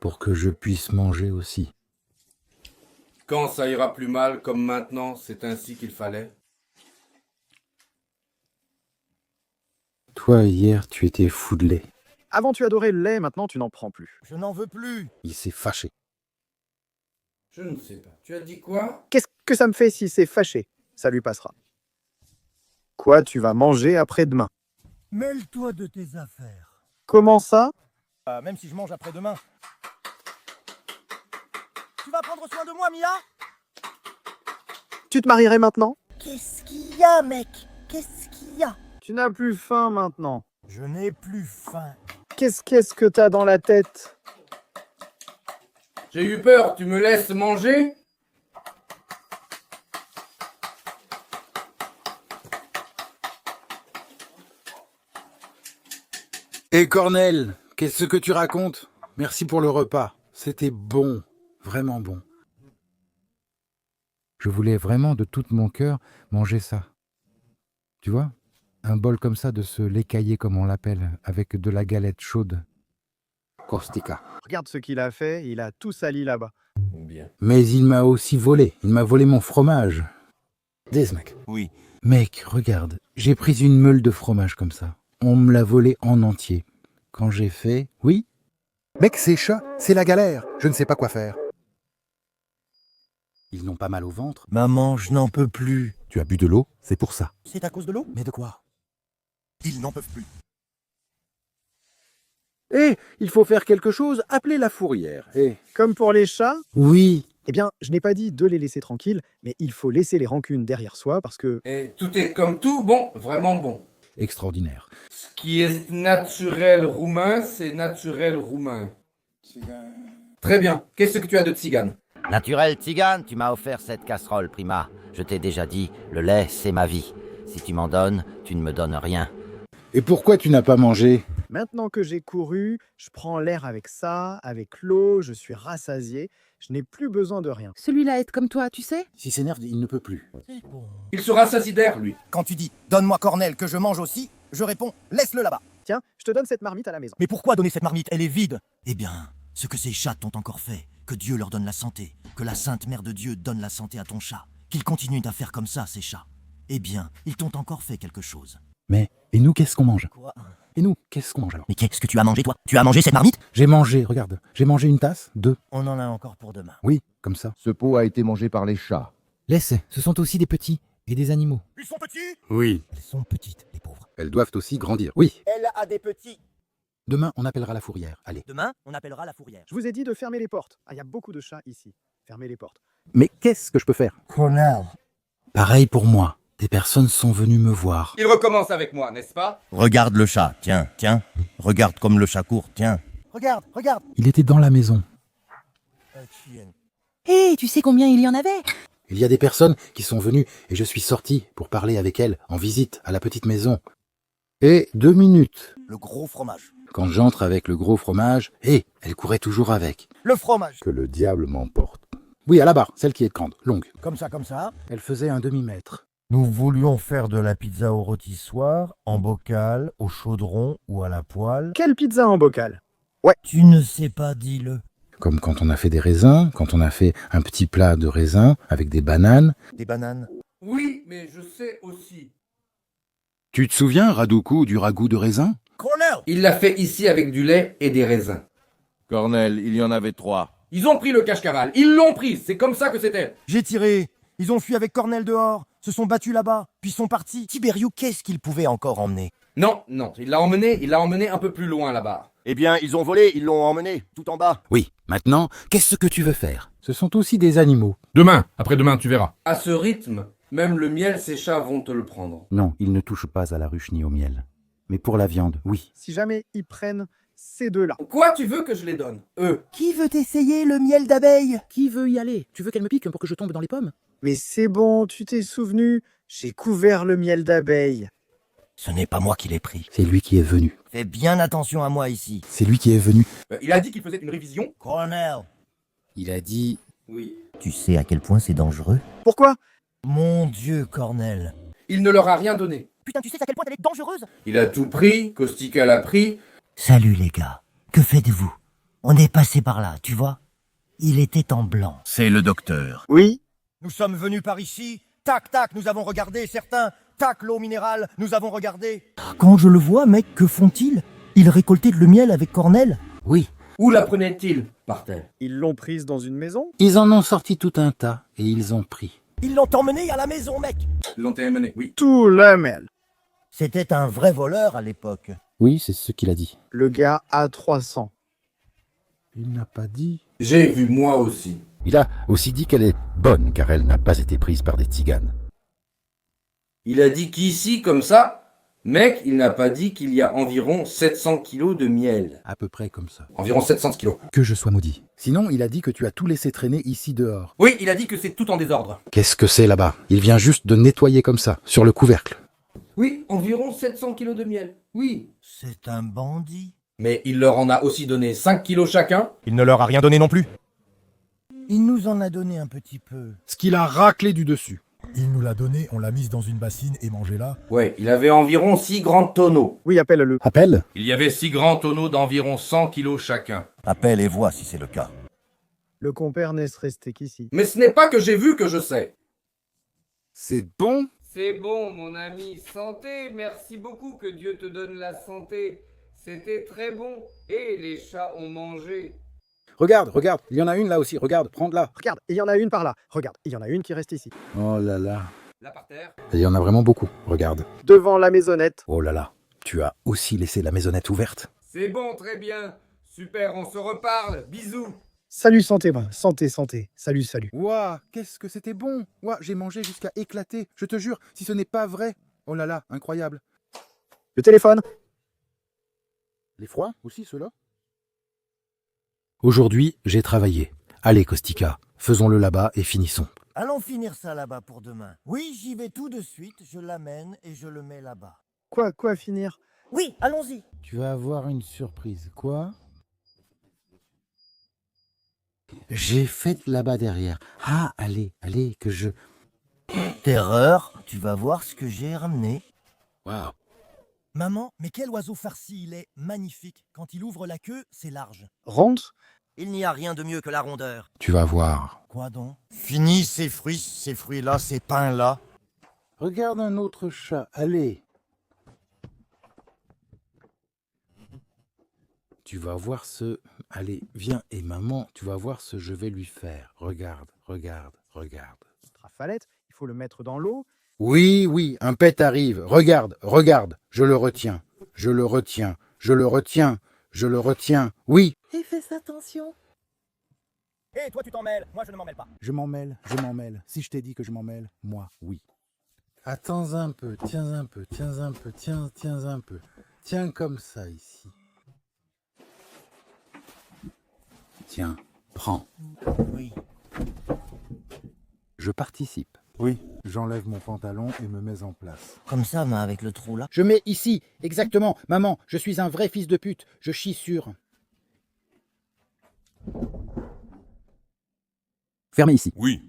pour que je puisse manger aussi. Quand ça ira plus mal, comme maintenant, c'est ainsi qu'il fallait. Toi, hier, tu étais fou de lait. Avant, tu adorais le lait, maintenant, tu n'en prends plus. Je n'en veux plus. Il s'est fâché. Je ne sais pas. Tu as dit quoi? Qu'est-ce que ça me fait si c'est fâché? Ça lui passera. Quoi, tu vas manger après-demain? Mêle-toi de tes affaires. Comment ça? Même si je mange après-demain. Tu vas prendre soin de moi, Mia? Tu te marierais maintenant? Qu'est-ce qu'il y a, mec? Qu'est-ce qu'il y a? Tu n'as plus faim maintenant. Je n'ai plus faim. Qu'est-ce que t'as dans la tête? J'ai eu peur, tu me laisses manger? Et Cornel, qu'est-ce que tu racontes? Merci pour le repas. C'était bon, vraiment bon. Je voulais vraiment de tout mon cœur manger ça. Tu vois? Un bol comme ça de ce lait caillé comme on l'appelle, avec de la galette chaude. Caustica. Regarde ce qu'il a fait, il a tout sali là-bas. Bien. Mais il m'a aussi volé. Il m'a volé mon fromage. Desmac. Oui. Mec, regarde, j'ai pris une meule de fromage comme ça. On me l'a volé en entier. Quand j'ai fait... Oui? Mec, ces chats, c'est la galère. Je ne sais pas quoi faire. Ils n'ont pas mal au ventre. Maman, je n'en peux plus. Tu as bu de l'eau, c'est pour ça. C'est à cause de l'eau? Mais de quoi? Ils n'en peuvent plus. Eh, il faut faire quelque chose, appelez la fourrière. Eh. Comme pour les chats? Oui. Eh bien, je n'ai pas dit de les laisser tranquilles, mais il faut laisser les rancunes derrière soi parce que... Et tout est comme tout, bon, vraiment bon. Extraordinaire. Ce qui est naturel roumain, c'est naturel roumain. Très bien. Qu'est-ce que tu as de tzigane? Naturel tzigane, tu m'as offert cette casserole, Prima. Je t'ai déjà dit, le lait, c'est ma vie. Si tu m'en donnes, tu ne me donnes rien. Et pourquoi tu n'as pas mangé? Maintenant que j'ai couru, je prends l'air avec ça, avec l'eau, je suis rassasié, je n'ai plus besoin de rien. Celui-là est comme toi, tu sais? S'il s'énerve, il ne peut plus. Il sera sacidaire, lui. Quand tu dis « Donne-moi Cornel, que je mange aussi », je réponds « Laisse-le là-bas ». Tiens, je te donne cette marmite à la maison. Mais pourquoi donner cette marmite? Elle est vide. Eh bien, ce que ces chats t'ont encore fait, que Dieu leur donne la santé, que la Sainte Mère de Dieu donne la santé à ton chat, qu'ils continuent à faire comme ça, ces chats. Eh bien, ils t'ont encore fait quelque chose. Mais, et nous, qu'est-ce qu'on mange? Quoi? Et nous, qu'est-ce qu'on mange alors? Mais qu'est-ce que tu as mangé, toi? Tu as mangé cette marmite? J'ai mangé, regarde. J'ai mangé une tasse, 2. On en a encore pour demain. Oui, comme ça. Ce pot a été mangé par les chats. Laisse, ce sont aussi des petits et des animaux. Ils sont petits? Oui. Elles sont petites, les pauvres. Elles doivent aussi grandir. Oui. Elle a des petits. Demain, on appellera la fourrière. Allez. Demain, on appellera la fourrière. Je vous ai dit de fermer les portes. Ah, il y a beaucoup de chats ici. Fermez les portes. Mais qu'est-ce que je peux faire? Cornel. Pareil pour moi. Des personnes sont venues me voir. Il recommence avec moi, n'est-ce pas? Regarde le chat, tiens, tiens. Regarde comme le chat court, tiens. Regarde, regarde. Il était dans la maison. Hé, tu sais combien il y en avait? Il y a des personnes qui sont venues et je suis sorti pour parler avec elles en visite à la petite maison. Et 2 minutes. Le gros fromage. Quand j'entre avec le gros fromage, elle courait toujours avec. Le fromage. Que le diable m'emporte. Oui, à la barre, celle qui est grande, longue. Comme ça. Elle faisait un demi-mètre. Nous voulions faire de la pizza au rôtissoir, en bocal, au chaudron ou à la poêle. Quelle pizza en bocal? Tu ne sais pas, dis-le. Comme quand on a fait des raisins, quand on a fait un petit plat de raisins avec des bananes. Des bananes. Oui, mais je sais aussi. Tu te souviens, Radoukou, du ragoût de raisin? Cornell! Il l'a fait ici avec du lait et des raisins. Cornel, il y en avait 3. Ils ont pris le cache-cavale. Ils l'ont pris. C'est comme ça que c'était. J'ai tiré. Ils ont fui avec Cornell dehors, se sont battus là-bas, puis sont partis. Tiberiou, qu'est-ce qu'il pouvait encore emmener? Non, il l'a emmené un peu plus loin là-bas. Eh bien, ils ont volé, ils l'ont emmené, tout en bas. Oui, maintenant, qu'est-ce que tu veux faire? Ce sont aussi des animaux. Demain, après-demain, tu verras. À ce rythme, même le miel, ces chats vont te le prendre. Non, ils ne touchent pas à la ruche ni au miel. Mais pour la viande, oui. Si jamais ils prennent ces deux-là. Quoi tu veux que je les donne? Eux. Qui veut essayer le miel d'abeille? Qui veut y aller? Tu veux qu'elle me pique pour que je tombe dans les pommes? Mais c'est bon, tu t'es souvenu, j'ai couvert le miel d'abeille. Ce n'est pas moi qui l'ai pris. C'est lui qui est venu. Fais bien attention à moi ici. C'est lui qui est venu. Il a dit qu'il faisait une révision. Cornell. Il a dit... Oui. Tu sais à quel point c'est dangereux? Pourquoi? Mon Dieu, Cornell. Il ne leur a rien donné. Putain, tu sais à quel point elle est dangereuse? Il a tout pris, Kostika l'a pris. Salut les gars. Que faites-vous? On est passé par là, tu vois? Il était en blanc. C'est le docteur. Oui? Nous sommes venus par ici. Tac, tac, nous avons regardé. Certains, tac, l'eau minérale, nous avons regardé. Quand je le vois, mec, que font-ils? Ils récoltaient le miel avec Cornell? Oui. Où la prenaient-ils? Par-terre. Ils l'ont prise dans une maison? Ils en ont sorti tout un tas et ils ont pris. Ils l'ont emmené à la maison, mec. Ils l'ont emmené, oui. Tout le miel. C'était un vrai voleur à l'époque. Oui, c'est ce qu'il a dit. Le gars a 300. Il n'a pas dit... J'ai vu moi aussi. Il a aussi dit qu'elle est bonne car elle n'a pas été prise par des tziganes. Il a dit qu'ici, comme ça, mec, il n'a pas dit qu'il y a environ 700 kilos de miel. À peu près comme ça. Environ 700 kilos. Que je sois maudit. Sinon, il a dit que tu as tout laissé traîner ici dehors. Oui, il a dit que c'est tout en désordre. Qu'est-ce que c'est là-bas? Il vient juste de nettoyer comme ça, sur le couvercle. Oui, environ 700 kilos de miel. Oui. C'est un bandit. Mais il leur en a aussi donné 5 kilos chacun. Il ne leur a rien donné non plus. Il nous en a donné un petit peu. Ce qu'il a raclé du dessus. Il nous l'a donné, on l'a mise dans une bassine et mangée-la. Ouais, il avait environ 6 grands tonneaux. Oui, appelle-le. Appelle? Il y avait 6 grands tonneaux d'environ 100 kilos chacun. Appelle et vois si c'est le cas. Le compère n'est resté qu'ici. Mais ce n'est pas que j'ai vu que je sais. C'est bon? C'est bon, mon ami. Santé, merci beaucoup, que Dieu te donne la santé. C'était très bon. Et les chats ont mangé. Regarde, regarde, il y en a une là aussi, regarde, prends-la. Regarde, il y en a une par là. Regarde, il y en a une qui reste ici. Oh là là. Là par terre. Et il y en a vraiment beaucoup, regarde. Devant la maisonnette. Oh là là, tu as aussi laissé la maisonnette ouverte. C'est bon, très bien. Super, on se reparle. Bisous. Salut, santé, bah. Santé, santé. Salut, salut. Ouah, qu'est-ce que c'était bon. Ouah, j'ai mangé jusqu'à éclater. Je te jure, si ce n'est pas vrai. Oh là là, incroyable. Le téléphone. Les froids aussi, ceux-là? Aujourd'hui, j'ai travaillé. Allez, Kostika, faisons-le là-bas et finissons. Allons finir ça là-bas pour demain. Oui, j'y vais tout de suite, je l'amène et je le mets là-bas. Quoi finir? Oui, allons-y. Tu vas avoir une surprise. Quoi? J'ai fait là-bas derrière. Ah, allez, que je... Terreur, tu vas voir ce que j'ai ramené. Waouh. Maman, mais quel oiseau farci, il est magnifique. Quand il ouvre la queue, c'est large. Ronde? Il n'y a rien de mieux que la rondeur. Tu vas voir. Quoi donc? Fini ces fruits-là, ces pains-là. Regarde un autre chat, allez. Tu vas voir ce... Allez, viens, et maman, tu vas voir ce que je vais lui faire. Regarde. Trafalette, il faut le mettre dans l'eau. Oui, un pet arrive. Regarde, je le retiens. Oui. Et fais attention. Hé, toi tu t'en mêles, moi je ne m'en mêle pas. Je m'en mêle. Si je t'ai dit que je m'en mêle, moi, oui. Attends un peu, tiens un peu. Tiens comme ça ici. Tiens, prends. Oui. Je participe. Oui. J'enlève mon pantalon et me mets en place. Comme ça, mais avec le trou là. Je mets ici, exactement. Maman, je suis un vrai fils de pute. Je chie sur... Fermez ici. Oui.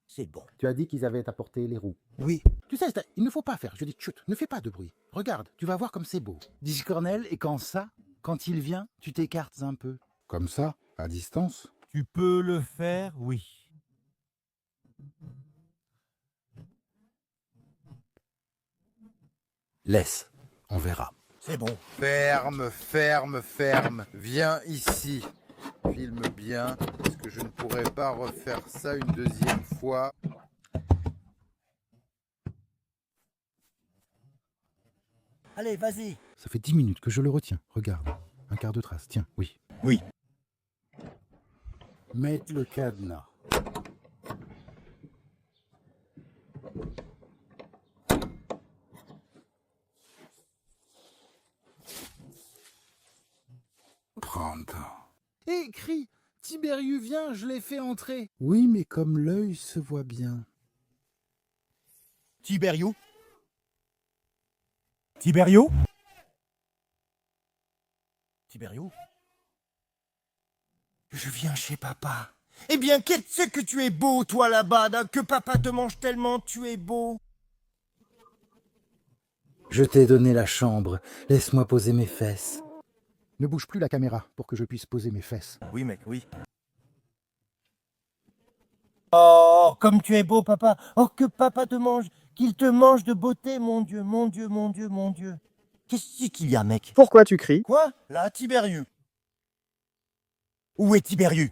C'est bon. Tu as dit qu'ils avaient apporté les roues. Oui. Tu sais, il ne faut pas faire. Je dis, chut, ne fais pas de bruit. Regarde, tu vas voir comme c'est beau. Dis Cornel, et quand il vient, tu t'écartes un peu. Comme ça, à distance. Tu peux le faire, oui. Laisse, on verra. C'est bon. Ferme, ferme, ferme. Viens ici. Filme bien, parce que je ne pourrais pas refaire ça une deuxième fois. Allez, vas-y. Ça fait 10 minutes que je le retiens. Regarde, un quart de trace. Tiens, oui. Oui. Mettre le cadenas. Pronto. Crie, Tiberius vient, je l'ai fait entrer. Oui, mais comme l'œil se voit bien. Tiberius? Tiberius? Tiberius? Je viens chez papa. Eh bien, qu'est-ce que tu es beau, toi, là-bas, que papa te mange tellement, tu es beau. Je t'ai donné la chambre, laisse-moi poser mes fesses. Ne bouge plus la caméra pour que je puisse poser mes fesses. Oui, mec, oui. Oh, comme tu es beau, papa. Oh, que papa te mange. Qu'il te mange de beauté, mon Dieu, mon Dieu, mon Dieu, mon Dieu. Qu'est-ce qu'il y a, mec? Pourquoi tu cries? Quoi? Là, Tiberius. Où est Tiberius?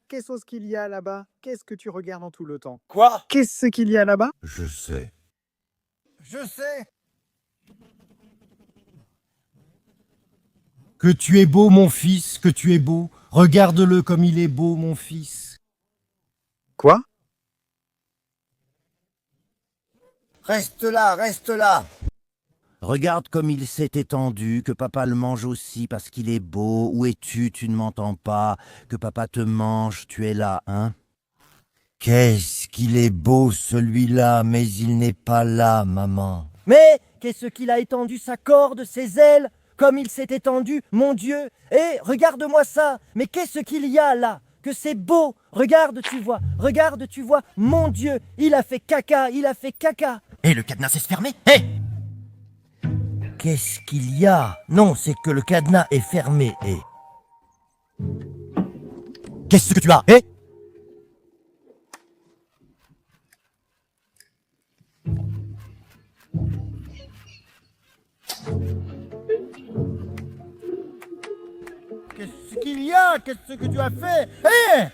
Qu'est-ce qu'il y a là-bas? Qu'est-ce que tu regardes en tout le temps? Quoi? Qu'est-ce qu'il y a là-bas? Je sais. Je sais. Que tu es beau, mon fils, que tu es beau. Regarde-le comme il est beau, mon fils. Quoi? Reste là, reste là. Regarde comme il s'est étendu, que papa le mange aussi parce qu'il est beau. Où es-tu? Tu ne m'entends pas. Que papa te mange, tu es là, hein? Qu'est-ce qu'il est beau celui-là, mais il n'est pas là, maman. Mais qu'est-ce qu'il a étendu sa corde, ses ailes, comme il s'est étendu, mon Dieu. Eh, regarde-moi ça. Mais qu'est-ce qu'il y a là? Que c'est beau. Regarde, tu vois, mon Dieu, il a fait caca, il a fait caca. Et le cadenas s'est fermé. Hé! Qu'est-ce qu'il y a? Non, c'est que le cadenas est fermé, hé. Qu'est-ce que tu as? Hé! Qu'est-ce qu'il y a? Qu'est-ce que tu as fait? Hé!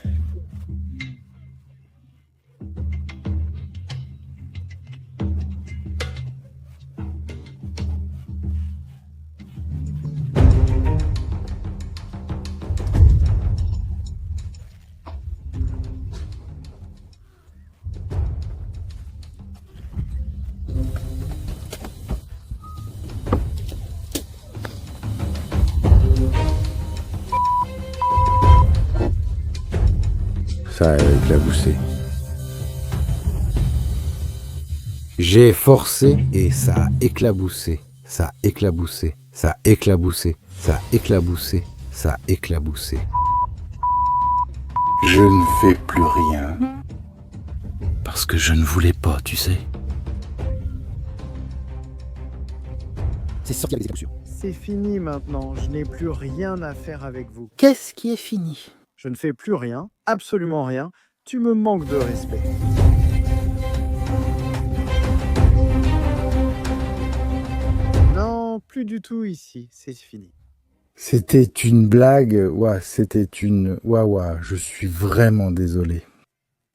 Ça a éclaboussé. J'ai forcé et ça a éclaboussé. Ça a éclaboussé. Ça a éclaboussé. Ça a éclaboussé. Ça a éclaboussé. Je ne fais plus rien. Parce que je ne voulais pas, tu sais. C'est sorti avec les émotions. C'est fini maintenant, je n'ai plus rien à faire avec vous. Qu'est-ce qui est fini? Je ne fais plus rien, absolument rien. Tu me manques de respect. Non, plus du tout ici, c'est fini. C'était une blague, ouah, c'était une... Ouah, je suis vraiment désolé.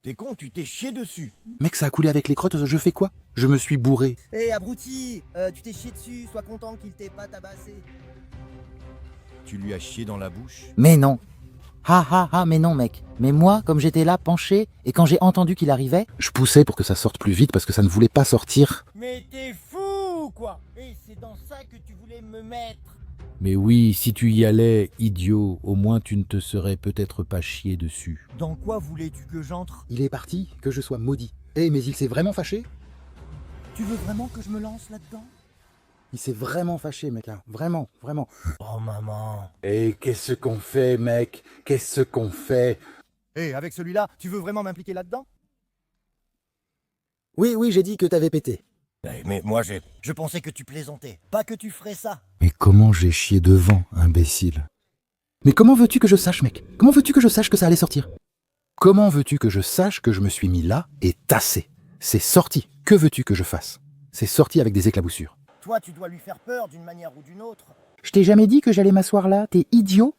T'es con, tu t'es chié dessus. Mec, ça a coulé avec les crottes, je fais quoi? Je me suis bourré. Hé, abruti, tu t'es chié dessus, sois content qu'il t'ait pas tabassé. Tu lui as chié dans la bouche? Mais non. Mais non, mec. Mais moi, comme j'étais là, penché, et quand j'ai entendu qu'il arrivait... Je poussais pour que ça sorte plus vite parce que ça ne voulait pas sortir. Mais t'es fou, quoi. Et c'est dans ça que tu voulais me mettre. Mais oui, si tu y allais, idiot, au moins tu ne te serais peut-être pas chié dessus. Dans quoi voulais-tu que j'entre? Il est parti, que je sois maudit. Mais il s'est vraiment fâché? Tu veux vraiment que je me lance là-dedans? Il s'est vraiment fâché, mec, là. Vraiment, vraiment. Oh, maman. Et qu'est-ce qu'on fait, mec? Qu'est-ce qu'on fait? Hé, avec celui-là, tu veux vraiment m'impliquer là-dedans? Oui, j'ai dit que t'avais pété. Mais moi, je pensais que tu plaisantais, pas que tu ferais ça. Mais comment j'ai chié devant, imbécile? Mais comment veux-tu que je sache, mec? Comment veux-tu que je sache que ça allait sortir? Comment veux-tu que je sache que je me suis mis là et tassé? C'est sorti. Que veux-tu que je fasse? C'est sorti avec des éclaboussures. Toi, tu dois lui faire peur d'une manière ou d'une autre. Je t'ai jamais dit que j'allais m'asseoir là, t'es idiot?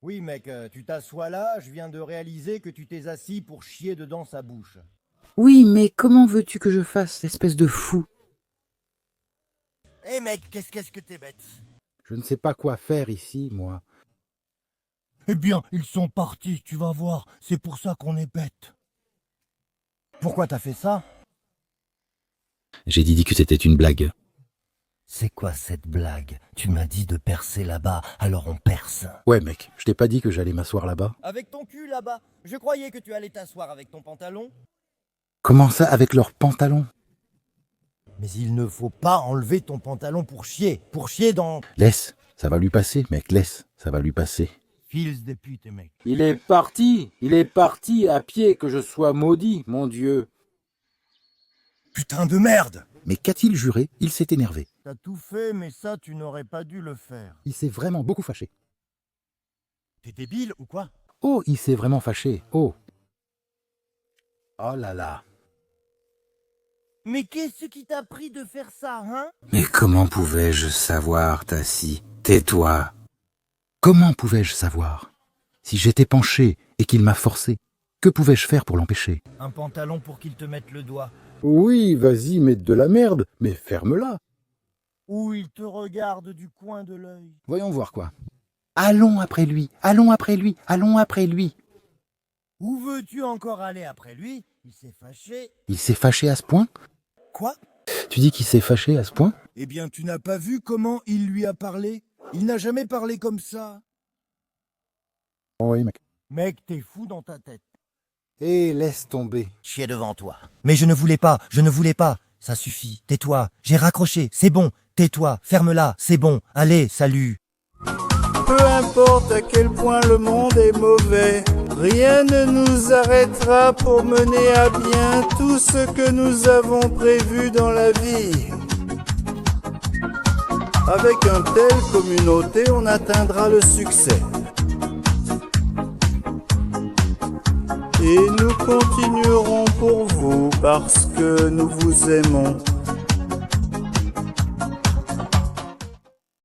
Oui, mec, tu t'assois là, je viens de réaliser que tu t'es assis pour chier dedans sa bouche. Oui, mais comment veux-tu que je fasse, espèce de fou? Hé, mec, qu'est-ce que t'es bête? Je ne sais pas quoi faire ici, moi. Eh bien, ils sont partis, tu vas voir. C'est pour ça qu'on est bête. Pourquoi t'as fait ça? J'ai dit que c'était une blague. C'est quoi cette blague? Tu m'as dit de percer là-bas, alors on perce. Ouais, mec, je t'ai pas dit que j'allais m'asseoir là-bas? Avec ton cul là-bas. Je croyais que tu allais t'asseoir avec ton pantalon. Comment ça, avec leurs pantalons? Mais il ne faut pas enlever ton pantalon pour chier dans... Laisse, ça va lui passer, mec, laisse, ça va lui passer. Fils de pute, mec. Il est parti à pied, que je sois maudit, mon Dieu. Putain de merde! Mais qu'a-t-il juré? Il s'est énervé. T'as tout fait, mais ça, tu n'aurais pas dû le faire. Il s'est vraiment beaucoup fâché. T'es débile ou quoi? Oh, il s'est vraiment fâché, oh. Oh là là. Mais qu'est-ce qui t'a pris de faire ça, hein? Mais comment pouvais-je savoir, Tassi? Tais-toi. Comment pouvais-je savoir? Si j'étais penché et qu'il m'a forcé, que pouvais-je faire pour l'empêcher? Un pantalon pour qu'il te mette le doigt. Oui, vas-y, mets de la merde, mais ferme-la. Ou il te regarde du coin de l'œil. Voyons voir quoi. Allons après lui, allons après lui, allons après lui. Où veux-tu encore aller après lui? Il s'est fâché. Il s'est fâché à ce point? Quoi? Tu dis qu'il s'est fâché à ce point? Eh bien, tu n'as pas vu comment il lui a parlé? Il n'a jamais parlé comme ça. Oui, mec. Mec, t'es fou dans ta tête. Eh, laisse tomber. Chier devant toi. Mais je ne voulais pas. Ça suffit, tais-toi. J'ai raccroché, c'est bon. Tais-toi, ferme-la, c'est bon. Allez, salut. Peu importe à quel point le monde est mauvais, rien ne nous arrêtera pour mener à bien tout ce que nous avons prévu dans la vie. Avec une telle communauté, on atteindra le succès. Et nous continuerons pour vous parce que nous vous aimons.